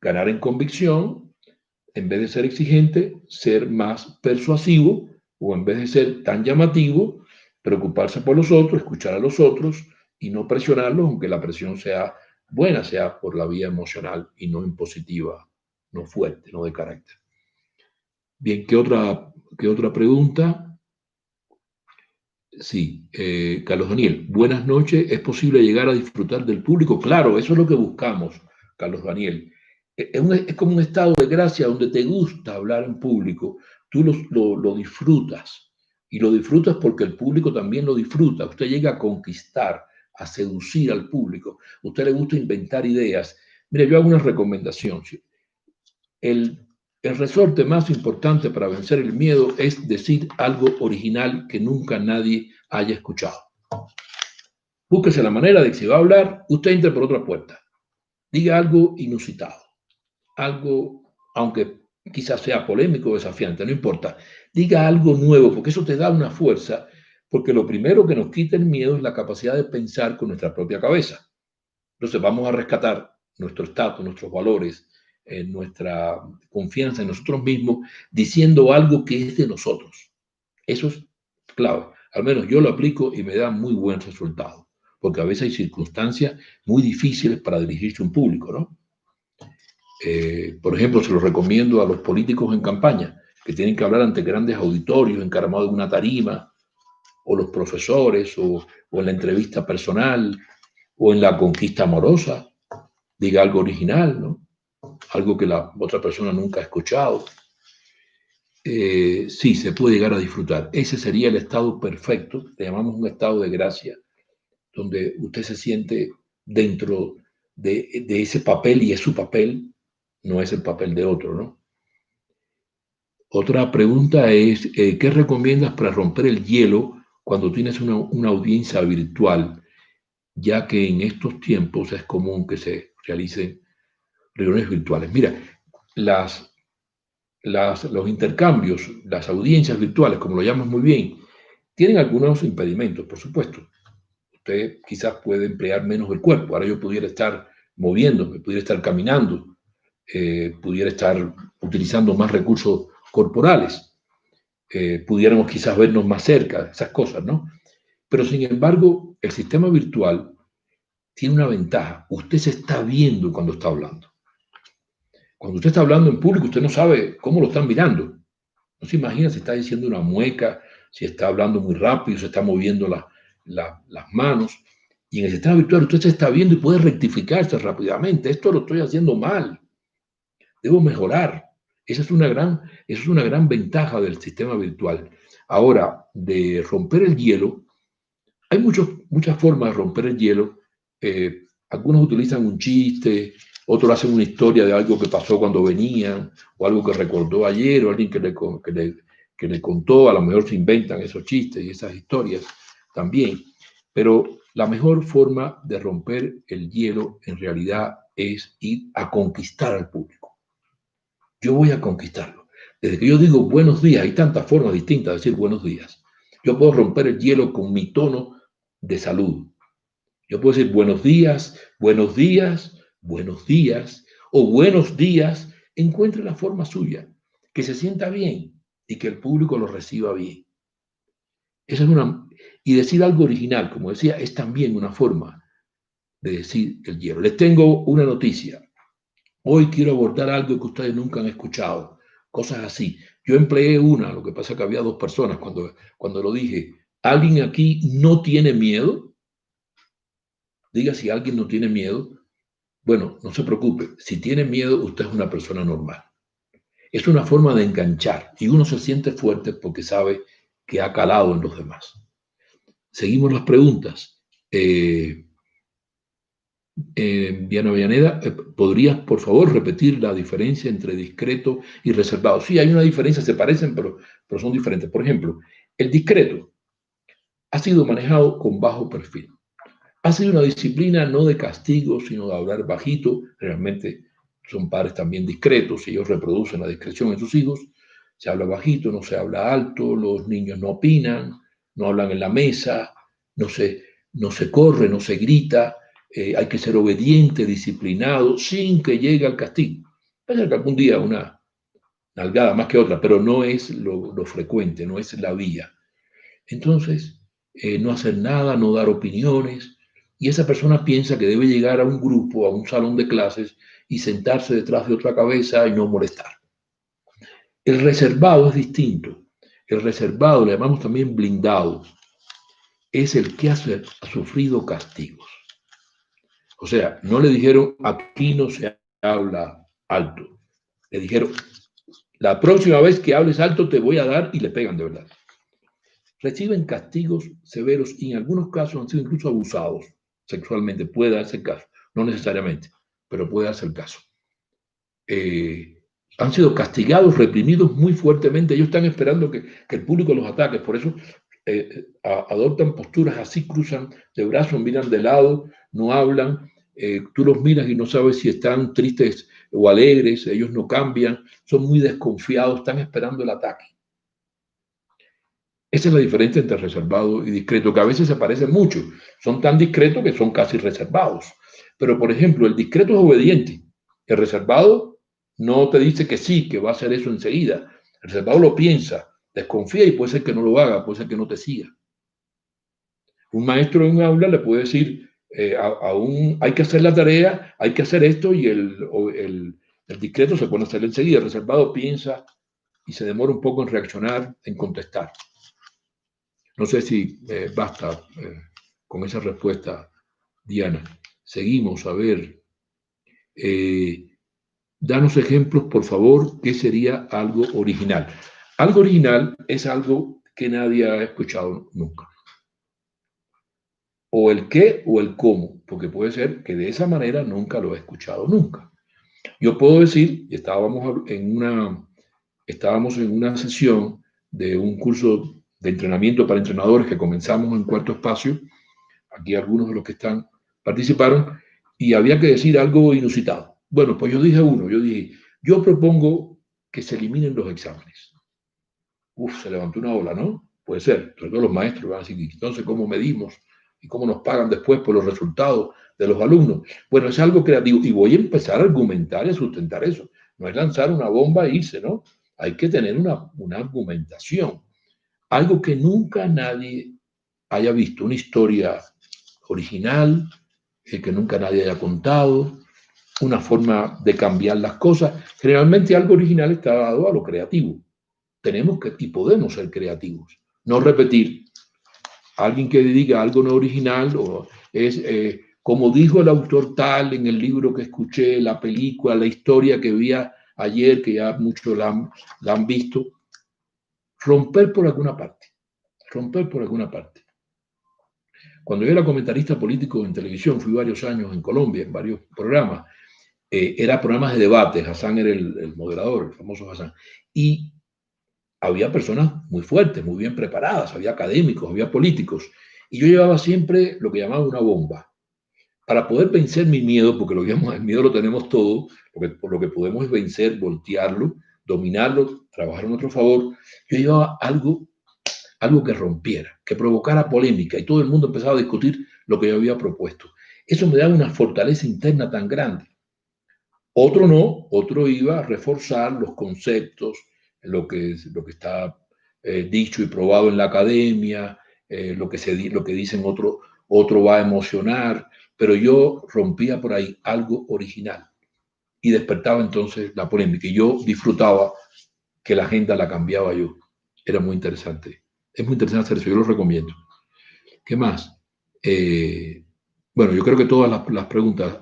ganar en convicción, en vez de ser exigente, ser más persuasivo, o en vez de ser tan llamativo, preocuparse por los otros, escuchar a los otros y no presionarlos, aunque la presión sea buena, sea por la vía emocional y no impositiva, no fuerte, no de carácter. Bien, ¿qué otra pregunta? Sí, Carlos Daniel, buenas noches. ¿Es posible llegar a disfrutar del público? Claro, eso es lo que buscamos, Carlos Daniel. Es como un estado de gracia donde te gusta hablar en público, tú lo disfrutas y lo disfrutas porque el público también lo disfruta. Usted llega a conquistar, a seducir al público. A usted le gusta inventar ideas. Mire, yo hago una recomendación. El resorte más importante para vencer el miedo es decir algo original que nunca nadie haya escuchado. Búsquese la manera de que si va a hablar, usted entre por otra puerta. Diga algo inusitado, algo, aunque quizás sea polémico o desafiante, no importa. Diga algo nuevo, porque eso te da una fuerza, porque lo primero que nos quita el miedo es la capacidad de pensar con nuestra propia cabeza. Entonces vamos a rescatar nuestro estatus, nuestros valores, nuestra confianza en nosotros mismos, diciendo algo que es de nosotros. Eso es clave. Al menos yo lo aplico y me da muy buen resultado, porque a veces hay circunstancias muy difíciles para dirigirse a un público, ¿no? Por ejemplo, se lo recomiendo a los políticos en campaña, que tienen que hablar ante grandes auditorios, encaramados en una tarima, o los profesores, o en la entrevista personal, o en la conquista amorosa. Diga algo original, ¿no? Algo que la otra persona nunca ha escuchado. Sí, se puede llegar a disfrutar. Ese sería el estado perfecto, le llamamos un estado de gracia, donde usted se siente dentro de ese papel y es su papel, no es el papel de otro, ¿no? Otra pregunta es, ¿qué recomiendas para romper el hielo cuando tienes una audiencia virtual? Ya que en estos tiempos es común que se realicen reuniones virtuales. Mira, los intercambios, las audiencias virtuales, como lo llaman muy bien, tienen algunos impedimentos, por supuesto. Usted quizás puede emplear menos el cuerpo. Ahora yo pudiera estar moviéndome, pudiera estar caminando, pudiera estar utilizando más recursos corporales, pudiéramos quizás vernos más cerca, esas cosas, ¿no? Pero sin embargo, el sistema virtual tiene una ventaja. Usted se está viendo cuando está hablando. Cuando usted está hablando en público, usted no sabe cómo lo están mirando. No se imagina si está diciendo una mueca, si está hablando muy rápido, se está moviendo las manos. Y en el sistema virtual usted se está viendo y puede rectificarse rápidamente. Esto lo estoy haciendo mal. Debo mejorar. Esa es una gran ventaja del sistema virtual. Ahora, de romper el hielo, hay muchas formas de romper el hielo. Algunos utilizan un chiste, otros hacen una historia de algo que pasó cuando venían, o algo que recordó ayer, o alguien que le contó. A lo mejor se inventan esos chistes y esas historias también. Pero la mejor forma de romper el hielo en realidad es ir a conquistar al público. Yo voy a conquistarlo. Desde que yo digo buenos días, hay tantas formas distintas de decir buenos días. Yo puedo romper el hielo con mi tono de salud. Yo puedo decir buenos días, buenos días, buenos días, o buenos días. Encuentre la forma suya, que se sienta bien y que el público lo reciba bien. Esa es y decir algo original, como decía, es también una forma de decir el hielo. Les tengo una noticia. Hoy quiero abordar algo que ustedes nunca han escuchado. Cosas así. Yo empleé una, lo que pasa es que había dos personas cuando lo dije. ¿Alguien aquí no tiene miedo? Diga si alguien no tiene miedo. Bueno, no se preocupe. Si tiene miedo, usted es una persona normal. Es una forma de enganchar y uno se siente fuerte porque sabe que ha calado en los demás. Seguimos las preguntas. Diana Villaneda, ¿podrías por favor repetir la diferencia entre discreto y reservado? Sí, hay una diferencia, se parecen, pero son diferentes. Por ejemplo, el discreto ha sido manejado con bajo perfil. Ha sido una disciplina no de castigo, sino de hablar bajito. Realmente son padres también discretos, ellos reproducen la discreción en sus hijos. Se habla bajito, no se habla alto, los niños no opinan, no hablan en la mesa, no se corre, no se grita. Hay que ser obediente, disciplinado, sin que llegue al castigo. Puede ser que algún día una nalgada más que otra, pero no es lo frecuente, no es la vía. Entonces, no hacer nada, no dar opiniones, y esa persona piensa que debe llegar a un grupo, a un salón de clases y sentarse detrás de otra cabeza y no molestar. El reservado es distinto. El reservado, le llamamos también blindado, es el que ha sufrido castigos. O sea, no le dijeron, aquí no se habla alto. Le dijeron, la próxima vez que hables alto te voy a dar, y le pegan de verdad. Reciben castigos severos y en algunos casos han sido incluso abusados sexualmente. Puede darse el caso, no necesariamente, pero puede darse el caso. Han sido castigados, reprimidos muy fuertemente. Ellos están esperando que el público los ataque. Por eso adoptan posturas así, cruzan de brazos, miran de lado, no hablan, tú los miras y no sabes si están tristes o alegres, ellos no cambian, son muy desconfiados, están esperando el ataque. Esa es la diferencia entre reservado y discreto, que a veces se parecen mucho, son tan discretos que son casi reservados. Pero, por ejemplo, el discreto es obediente, el reservado no te dice que sí, que va a hacer eso enseguida, el reservado lo piensa, desconfía y puede ser que no lo haga, puede ser que no te siga. Un maestro en un aula le puede decir, hay que hacer la tarea, hay que hacer esto, y el discreto se pone a hacer enseguida. El reservado piensa y se demora un poco en reaccionar, en contestar. No sé si basta con esa respuesta, Diana. Seguimos, a ver. Danos ejemplos, por favor, ¿qué sería algo original? Algo original es algo que nadie ha escuchado nunca. O el qué o el cómo, porque puede ser que de esa manera nunca lo he escuchado nunca. Yo puedo decir, estábamos en una sesión de un curso de entrenamiento para entrenadores que comenzamos en Cuarto Espacio, aquí algunos de los que están participaron, y había que decir algo inusitado. Bueno, pues yo dije yo propongo que se eliminen los exámenes. Se levantó una ola, ¿no? Puede ser, sobre todo los maestros van a decir, entonces, ¿cómo medimos? ¿Y cómo nos pagan después por los resultados de los alumnos? Bueno, es algo creativo y voy a empezar a argumentar y a sustentar eso. No es lanzar una bomba e irse, ¿no? Hay que tener una argumentación. Algo que nunca nadie haya visto, una historia original, que nunca nadie haya contado, una forma de cambiar las cosas. Generalmente algo original está dado a lo creativo. Tenemos que y podemos ser creativos. No repetir. Alguien que diga algo no original o es como dijo el autor tal en el libro que escuché, la película, la historia que vi ayer, que ya muchos la han visto. Romper por alguna parte. Romper por alguna parte. Cuando yo era comentarista político en televisión, fui varios años en Colombia, en varios programas, era programas de debate, Hassan era el moderador, el famoso Hassan, y había personas muy fuertes, muy bien preparadas, había académicos, había políticos, y yo llevaba siempre lo que llamaba una bomba, para poder vencer mi miedo, porque el miedo lo tenemos todo, porque por lo que podemos es vencer, voltearlo, dominarlo, trabajar en nuestro favor. Yo llevaba algo que rompiera, que provocara polémica, y todo el mundo empezaba a discutir lo que yo había propuesto. Eso me daba una fortaleza interna tan grande. Otro no, otro iba a reforzar los conceptos, lo que está dicho y probado en la academia, lo que dicen otro va a emocionar, pero yo rompía por ahí algo original y despertaba entonces la polémica y yo disfrutaba que la agenda la cambiaba yo. Era muy interesante. Es muy interesante hacer eso, yo lo recomiendo. ¿Qué más? Bueno, yo creo que todas las preguntas,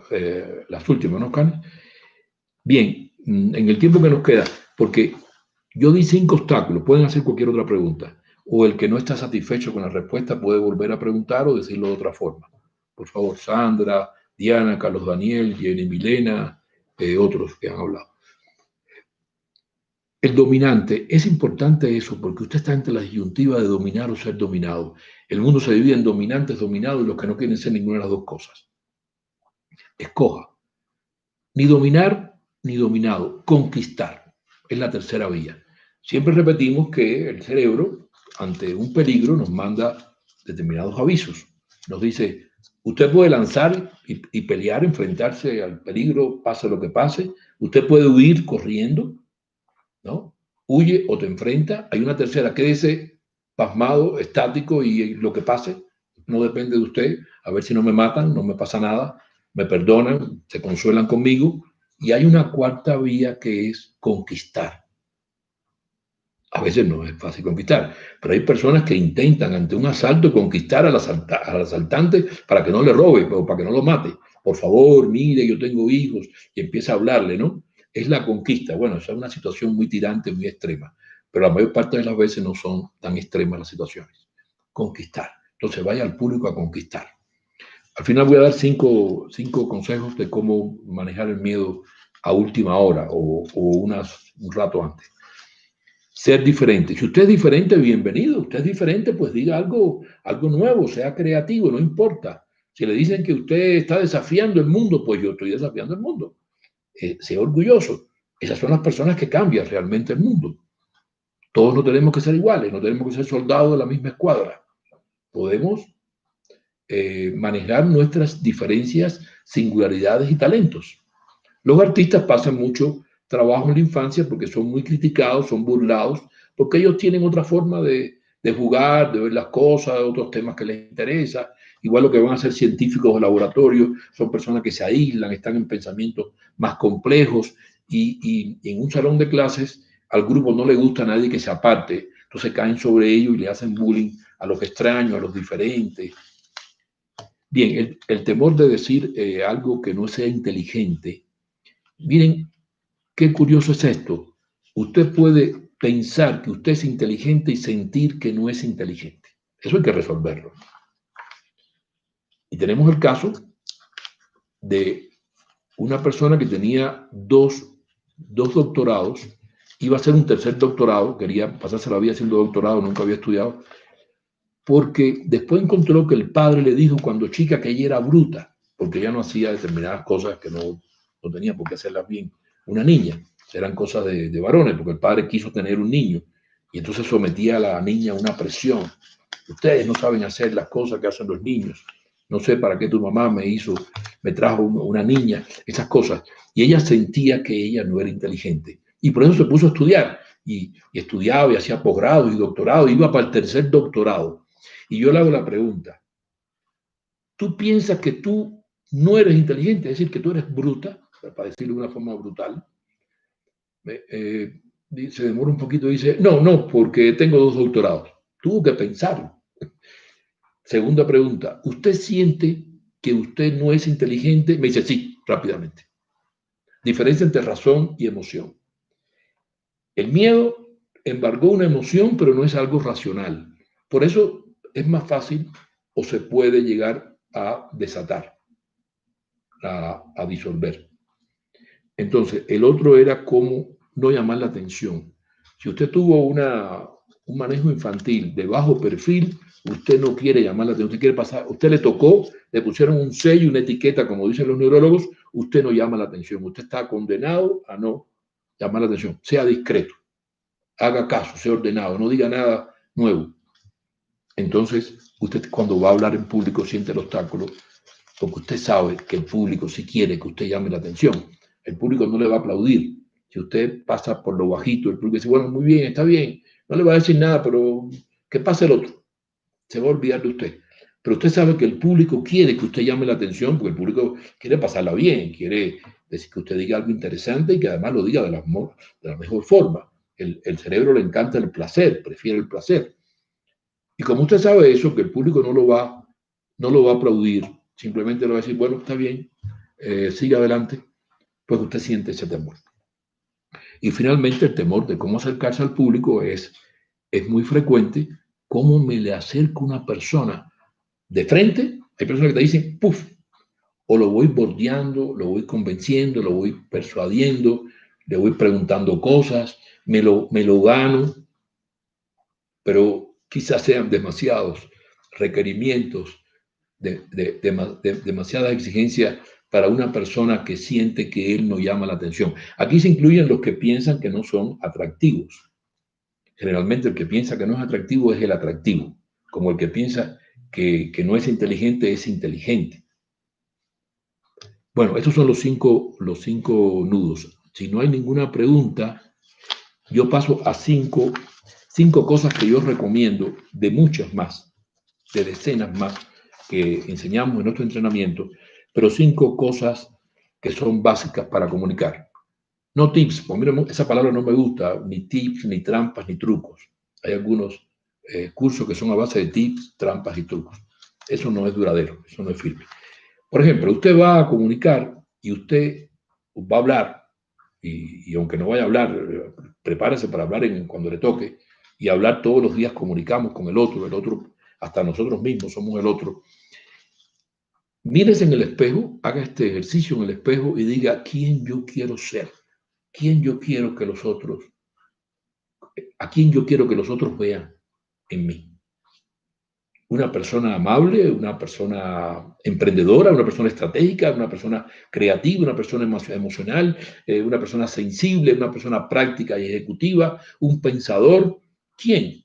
las últimas, ¿no, Cani? Bien, en el tiempo que nos queda, porque yo di 5 obstáculos, pueden hacer cualquier otra pregunta, o el que no está satisfecho con la respuesta puede volver a preguntar o decirlo de otra forma. Por favor, Sandra, Diana, Carlos Daniel, Jenny Milena, otros que han hablado. El dominante, es importante eso, porque usted está entre la disyuntiva de dominar o ser dominado. El mundo se divide en dominantes, dominados y los que no quieren ser ninguna de las dos cosas. Escoja. Ni dominar ni dominado, conquistar. Es la tercera vía. Siempre repetimos que el cerebro, ante un peligro, nos manda determinados avisos. Nos dice, usted puede lanzar y pelear, enfrentarse al peligro, pase lo que pase. Usted puede huir corriendo, ¿no? Huye o te enfrenta. Hay una tercera, quédese pasmado, estático y lo que pase no depende de usted. A ver si no me matan, no me pasa nada, me perdonan, se consuelan conmigo. Y hay una cuarta vía que es conquistar. A veces no es fácil conquistar, pero hay personas que intentan ante un asalto conquistar al asaltante para que no le robe o para que no lo mate. Por favor, mire, yo tengo hijos, y empieza a hablarle, ¿no? Es la conquista. Bueno, esa es una situación muy tirante, muy extrema, pero la mayor parte de las veces no son tan extremas las situaciones. Conquistar. Entonces vaya al público a conquistar. Al final voy a dar cinco consejos de cómo manejar el miedo a última hora o un rato antes. Ser diferente. Si usted es diferente, bienvenido. Usted es diferente, pues diga algo nuevo, sea creativo, no importa. Si le dicen que usted está desafiando el mundo, pues yo estoy desafiando el mundo. Sea orgulloso. Esas son las personas que cambian realmente el mundo. Todos no tenemos que ser iguales, no tenemos que ser soldados de la misma escuadra. Podemos manejar nuestras diferencias, singularidades y talentos. Los artistas pasan mucho trabajo en la infancia porque son muy criticados, son burlados, porque ellos tienen otra forma de jugar, de ver las cosas, otros temas que les interesan. Igual lo que van a ser científicos de laboratorio, son personas que se aíslan, están en pensamientos más complejos y en un salón de clases al grupo no le gusta a nadie que se aparte, entonces caen sobre ellos y le hacen bullying a los extraños, a los diferentes. Bien, el temor de decir algo que no sea inteligente. Miren, qué curioso es esto. Usted puede pensar que usted es inteligente y sentir que no es inteligente. Eso hay que resolverlo. Y tenemos el caso de una persona que tenía dos doctorados, iba a hacer un tercer doctorado, quería pasarse la vida haciendo doctorado, nunca había estudiado, porque después encontró que el padre le dijo cuando chica que ella era bruta, porque ella no hacía determinadas cosas que no tenía por qué hacerlas bien. Una niña, eran cosas de varones, porque el padre quiso tener un niño y entonces sometía a la niña a una presión. Ustedes no saben hacer las cosas que hacen los niños. No sé para qué tu mamá me trajo una niña, esas cosas. Y ella sentía que ella no era inteligente. Y por eso se puso a estudiar. Y estudiaba y hacía posgrado y doctorado. Iba para el tercer doctorado. Y yo le hago la pregunta. ¿Tú piensas que tú no eres inteligente? Es decir, que tú eres bruta, para decirlo de una forma brutal. Se demora un poquito y dice, no, porque tengo 2 doctorados. Tuvo que pensarlo. Segunda pregunta, ¿usted siente que usted no es inteligente? Me dice sí, rápidamente. Diferencia entre razón y emoción. El miedo embargó una emoción, pero no es algo racional. Por eso es más fácil o se puede llegar a desatar, a disolver. Entonces, el otro era cómo no llamar la atención. Si usted tuvo un manejo infantil de bajo perfil, usted no quiere llamar la atención, usted quiere pasar, usted le tocó, le pusieron un sello, una etiqueta, como dicen los neurólogos, usted no llama la atención, usted está condenado a no llamar la atención, sea discreto, haga caso, sea ordenado, no diga nada nuevo. Entonces, usted cuando va a hablar en público siente el obstáculo, porque usted sabe que el público sí quiere que usted llame la atención. El público no le va a aplaudir. Si usted pasa por lo bajito, el público dice, bueno, muy bien, está bien, no le va a decir nada, pero que pase el otro. Se va a olvidar de usted. Pero usted sabe que el público quiere que usted llame la atención, porque el público quiere pasarla bien, quiere decir que usted diga algo interesante y que además lo diga de la mejor forma. El cerebro le encanta el placer, prefiere el placer. Y como usted sabe eso, que el público no lo va a aplaudir, simplemente le va a decir, bueno, está bien, siga adelante, pues usted siente ese temor. Y finalmente el temor de cómo acercarse al público es muy frecuente. ¿Cómo me le acerco a una persona de frente? Hay personas que te dicen, ¡puf! O lo voy bordeando, lo voy convenciendo, lo voy persuadiendo, le voy preguntando cosas, me lo gano, pero quizás sean demasiados requerimientos, demasiadas exigencias para una persona que siente que él no llama la atención. Aquí se incluyen los que piensan que no son atractivos. Generalmente el que piensa que no es atractivo es el atractivo, como el que piensa que no es inteligente es inteligente. Bueno, estos son los cinco nudos. Si no hay ninguna pregunta, yo paso a cinco cosas que yo recomiendo, de muchas más, de decenas más, que enseñamos en nuestro entrenamiento, pero 5 cosas que son básicas para comunicar. No tips, porque esa palabra no me gusta, ni tips, ni trampas, ni trucos. Hay algunos cursos que son a base de tips, trampas y trucos. Eso no es duradero, eso no es firme. Por ejemplo, usted va a comunicar y usted va a hablar, y aunque no vaya a hablar, prepárese para hablar cuando le toque, y hablar todos los días, comunicamos con el otro, hasta nosotros mismos somos el otro. Mírese en el espejo, haga este ejercicio en el espejo y diga quién yo quiero ser, quién yo quiero que los otros ¿A quién yo quiero que los otros vean en mí? Una persona amable, una persona emprendedora, una persona estratégica, una persona creativa, una persona emocional, una persona sensible, una persona práctica y ejecutiva, un pensador. ¿Quién?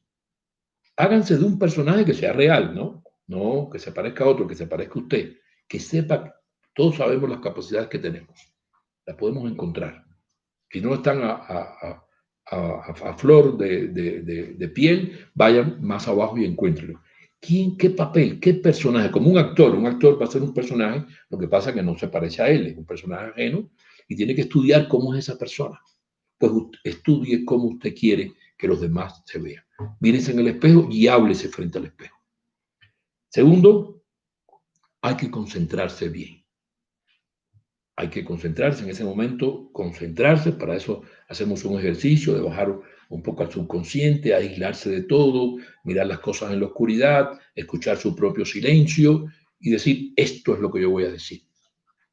Háganse de un personaje que sea real, ¿no? No que se parezca a otro, que se parezca a usted, que sepa, todos sabemos las capacidades que tenemos, las podemos encontrar. Si no están a flor de piel, vayan más abajo y encuéntrenlo. ¿Quién, qué papel, qué personaje? Como un actor va a ser un personaje, lo que pasa es que no se parece a él, es un personaje ajeno y tiene que estudiar cómo es esa persona. Pues estudie cómo usted quiere que los demás se vean. Mírese en el espejo y háblese frente al espejo. Segundo, hay que concentrarse bien. Hay que concentrarse en ese momento, concentrarse, para eso hacemos un ejercicio de bajar un poco al subconsciente, aislarse de todo, mirar las cosas en la oscuridad, escuchar su propio silencio y decir, esto es lo que yo voy a decir.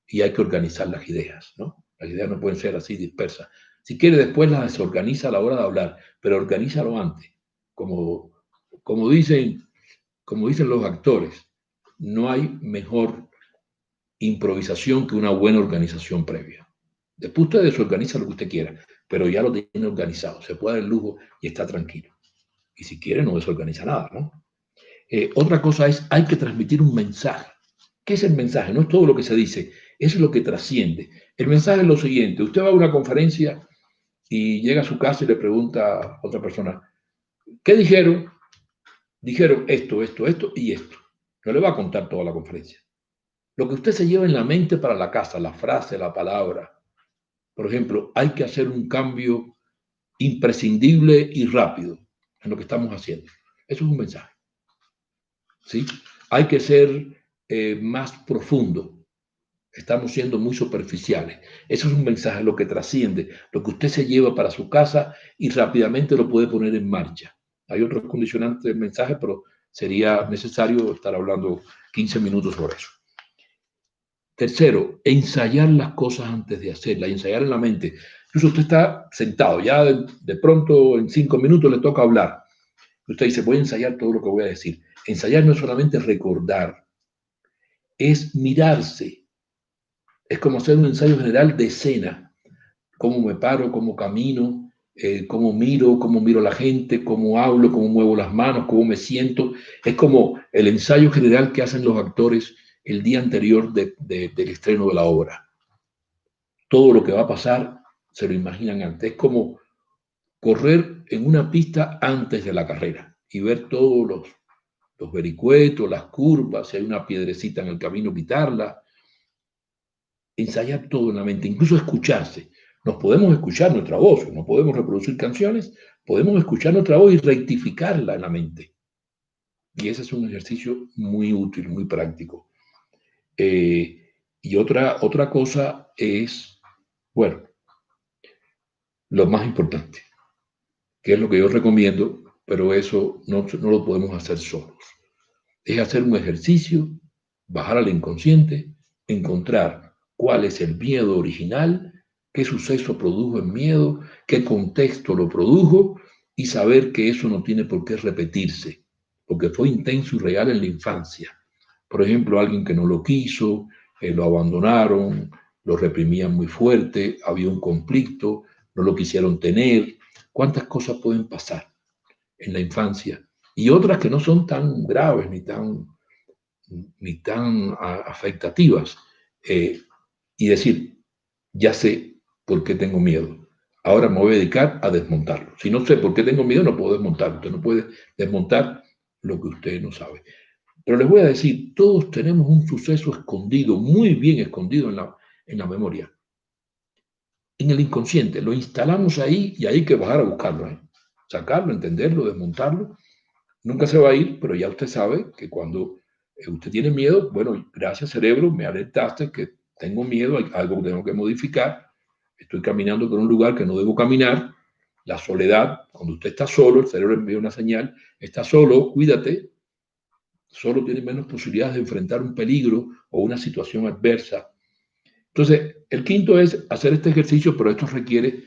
Y hay que organizar las ideas, ¿no? Las ideas no pueden ser así dispersas. Si quiere, después las desorganiza a la hora de hablar, pero organízalo antes. Como dicen los actores, no hay mejor improvisación que una buena organización previa. Después usted desorganiza lo que usted quiera, pero ya lo tiene organizado, se puede dar el lujo y está tranquilo. Y si quiere, no desorganiza nada, ¿no? Otra cosa es, hay que transmitir un mensaje. ¿Qué es el mensaje? No es todo lo que se dice, es lo que trasciende. El mensaje es lo siguiente, usted va a una conferencia y llega a su casa y le pregunta a otra persona, ¿qué dijeron? Dijeron esto, esto, esto y esto. No le va a contar toda la conferencia. Lo que usted se lleva en la mente para la casa, la frase, la palabra. Por ejemplo, hay que hacer un cambio imprescindible y rápido en lo que estamos haciendo. Eso es un mensaje. ¿Sí? Hay que ser más profundo. Estamos siendo muy superficiales. Eso es un mensaje, lo que trasciende, lo que usted se lleva para su casa y rápidamente lo puede poner en marcha. Hay otros condicionantes del mensaje, pero sería necesario estar hablando 15 minutos sobre eso. Tercero, ensayar las cosas antes de hacerlas, ensayar en la mente. Incluso usted está sentado, ya de pronto en 5 minutos le toca hablar. Usted dice, voy a ensayar todo lo que voy a decir. Ensayar no es solamente recordar, es mirarse. Es como hacer un ensayo general de escena. Cómo me paro, cómo camino, cómo miro a la gente, cómo hablo, cómo muevo las manos, cómo me siento. Es como el ensayo general que hacen los actores el día anterior del estreno de la obra. Todo lo que va a pasar se lo imaginan antes. Es como correr en una pista antes de la carrera y ver todos los vericuetos, las curvas, si hay una piedrecita en el camino, quitarla. Ensayar todo en la mente, incluso escucharse. Nos podemos escuchar nuestra voz, no podemos reproducir canciones, podemos escuchar nuestra voz y rectificarla en la mente. Y ese es un ejercicio muy útil, muy práctico. Y otra cosa es, bueno, lo más importante, que es lo que yo recomiendo, pero eso no lo podemos hacer solos. Es hacer un ejercicio, bajar al inconsciente, encontrar cuál es el miedo original, qué suceso produjo el miedo, qué contexto lo produjo y saber que eso no tiene por qué repetirse, porque fue intenso y real en la infancia. Por ejemplo, alguien que no lo quiso, lo abandonaron, lo reprimían muy fuerte, había un conflicto, no lo quisieron tener. ¿Cuántas cosas pueden pasar en la infancia? Y otras que no son tan graves ni tan afectativas. Y decir, ya sé por qué tengo miedo. Ahora me voy a dedicar a desmontarlo. Si no sé por qué tengo miedo, no puedo desmontarlo. Usted no puede desmontar lo que usted no sabe. Pero les voy a decir, todos tenemos un suceso escondido, muy bien escondido en la memoria. En el inconsciente. Lo instalamos ahí y hay que bajar a buscarlo. Sacarlo, entenderlo, desmontarlo. Nunca se va a ir, pero ya usted sabe que cuando usted tiene miedo, bueno, gracias cerebro, me alertaste que tengo miedo, hay algo que tengo que modificar, estoy caminando por un lugar que no debo caminar, la soledad, cuando usted está solo, el cerebro envía una señal, está solo, cuídate, solo tiene menos posibilidades de enfrentar un peligro o una situación adversa. Entonces, el quinto es hacer este ejercicio, pero esto requiere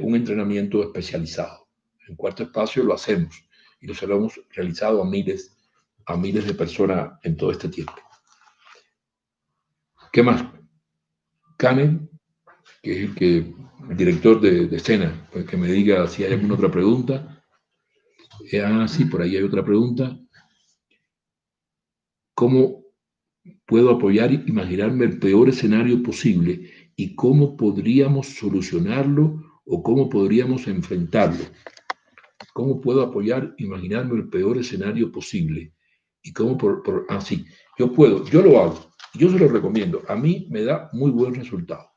un entrenamiento especializado. En Cuarto Espacio lo hacemos y lo hemos realizado a miles de personas en todo este tiempo. ¿Qué más? Canen, que es el director de escena, pues que me diga si hay alguna otra pregunta. Sí, por ahí hay otra pregunta. ¿Cómo puedo apoyar y imaginarme el peor escenario posible y cómo podríamos solucionarlo o cómo podríamos enfrentarlo? ¿Cómo puedo apoyar, imaginarme el peor escenario posible? Y cómo sí, yo lo hago, yo se lo recomiendo, a mí me da muy buen resultado.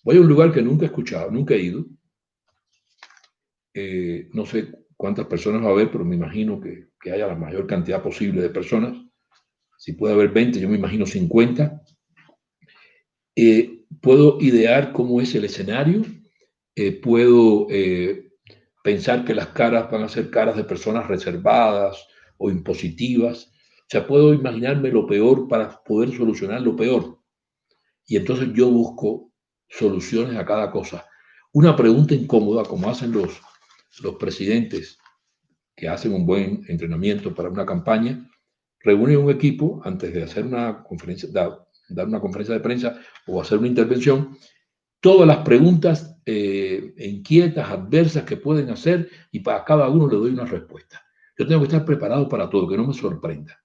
Voy a un lugar que nunca he escuchado, nunca he ido, no sé cuántas personas va a haber, pero me imagino que haya la mayor cantidad posible de personas. Si puede haber 20, yo me imagino 50. Puedo idear cómo es el escenario, puedo pensar que las caras van a ser caras de personas reservadas o impositivas. O sea, puedo imaginarme lo peor para poder solucionar lo peor. Y entonces yo busco soluciones a cada cosa. Una pregunta incómoda, como hacen los presidentes que hacen un buen entrenamiento para una campaña, reúnen un equipo antes de hacer una conferencia, dar una conferencia de prensa o hacer una intervención, todas las preguntas inquietas, adversas que pueden hacer, y para cada uno le doy una respuesta. Yo tengo que estar preparado para todo, que no me sorprenda.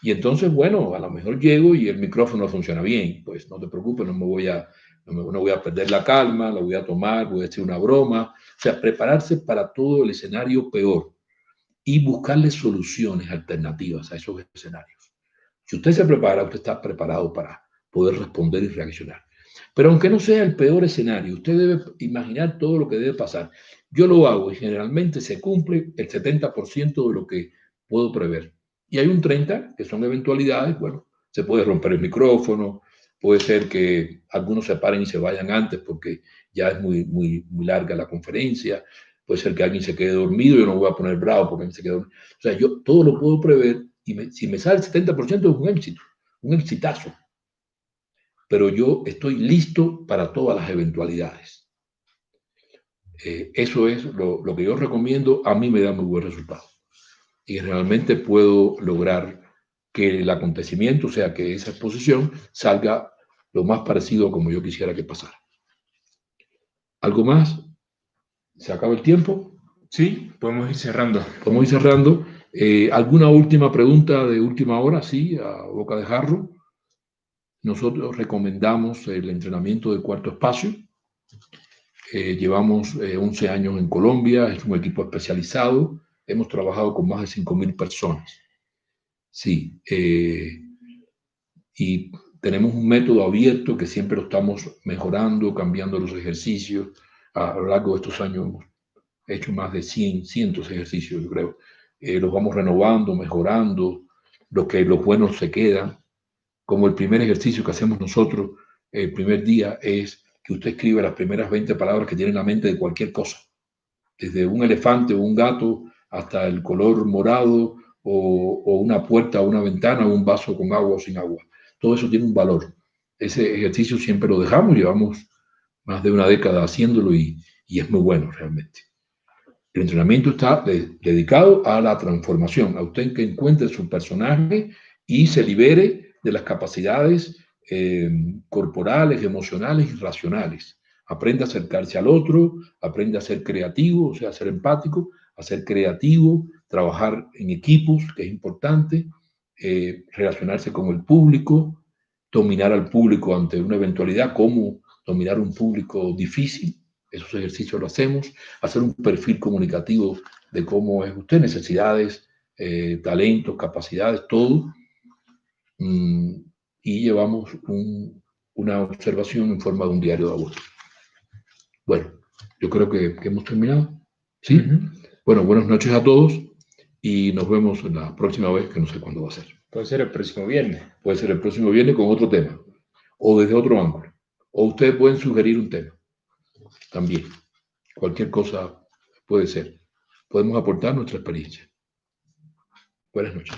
Y entonces, bueno, a lo mejor llego y el micrófono funciona bien, pues no te preocupes, no voy a perder la calma, la voy a tomar, voy a decir una broma. O sea, prepararse para todo el escenario peor y buscarle soluciones alternativas a esos escenarios. Si usted se prepara, usted está preparado para poder responder y reaccionar. Pero aunque no sea el peor escenario, usted debe imaginar todo lo que debe pasar. Yo lo hago y generalmente se cumple el 70% de lo que puedo prever. Y hay un 30% que son eventualidades. Bueno, se puede romper el micrófono, puede ser que algunos se paren y se vayan antes porque ya es muy larga la conferencia, puede ser que alguien se quede dormido, yo no voy a poner bravo porque alguien se quede dormido. O sea, yo todo lo puedo prever y si me sale el 70% es un éxito, un exitazo. Pero yo estoy listo para todas las eventualidades. Eso es lo que yo recomiendo, a mí me da muy buen resultado. Y realmente puedo lograr que el acontecimiento, o sea, que esa exposición salga lo más parecido a como yo quisiera que pasara. ¿Algo más? ¿Se acaba el tiempo? Sí, podemos ir cerrando. Podemos ir cerrando. ¿Alguna última pregunta de última hora? Sí, a boca de jarro. Nosotros recomendamos el entrenamiento de Cuarto Espacio. Llevamos 11 años en Colombia, es un equipo especializado. Hemos trabajado con más de 5.000 personas. Sí, y tenemos un método abierto que siempre lo estamos mejorando, cambiando los ejercicios. A lo largo de estos años hemos hecho más de cientos de ejercicios, yo creo. Los vamos renovando, mejorando. Los buenos se quedan. Como el primer ejercicio que hacemos nosotros el primer día es que usted escribe las primeras 20 palabras que tiene en la mente de cualquier cosa, desde un elefante o un gato hasta el color morado o una puerta o una ventana o un vaso con agua o sin agua. Todo eso tiene un valor. Ese ejercicio siempre lo dejamos, llevamos más de una década haciéndolo y es muy bueno realmente. El entrenamiento está dedicado a la transformación, a usted que encuentre su personaje y se libere de las capacidades corporales, emocionales y racionales. Aprenda a acercarse al otro, aprenda a ser creativo, o sea, a ser empático, a ser creativo, trabajar en equipos, que es importante, relacionarse con el público, dominar al público ante una eventualidad, cómo dominar un público difícil. Esos ejercicios lo hacemos, hacer un perfil comunicativo de cómo es usted, necesidades, talentos, capacidades, todo. Y llevamos una observación en forma de un diario de a bordo. Bueno, yo creo que hemos terminado. ¿Sí? Bueno, buenas noches a todos y nos vemos la próxima vez, que no sé cuándo va a ser. Puede ser el próximo viernes. Puede ser el próximo viernes con otro tema o desde otro ángulo. O ustedes pueden sugerir un tema también. Cualquier cosa puede ser. Podemos aportar nuestra experiencia. Buenas noches.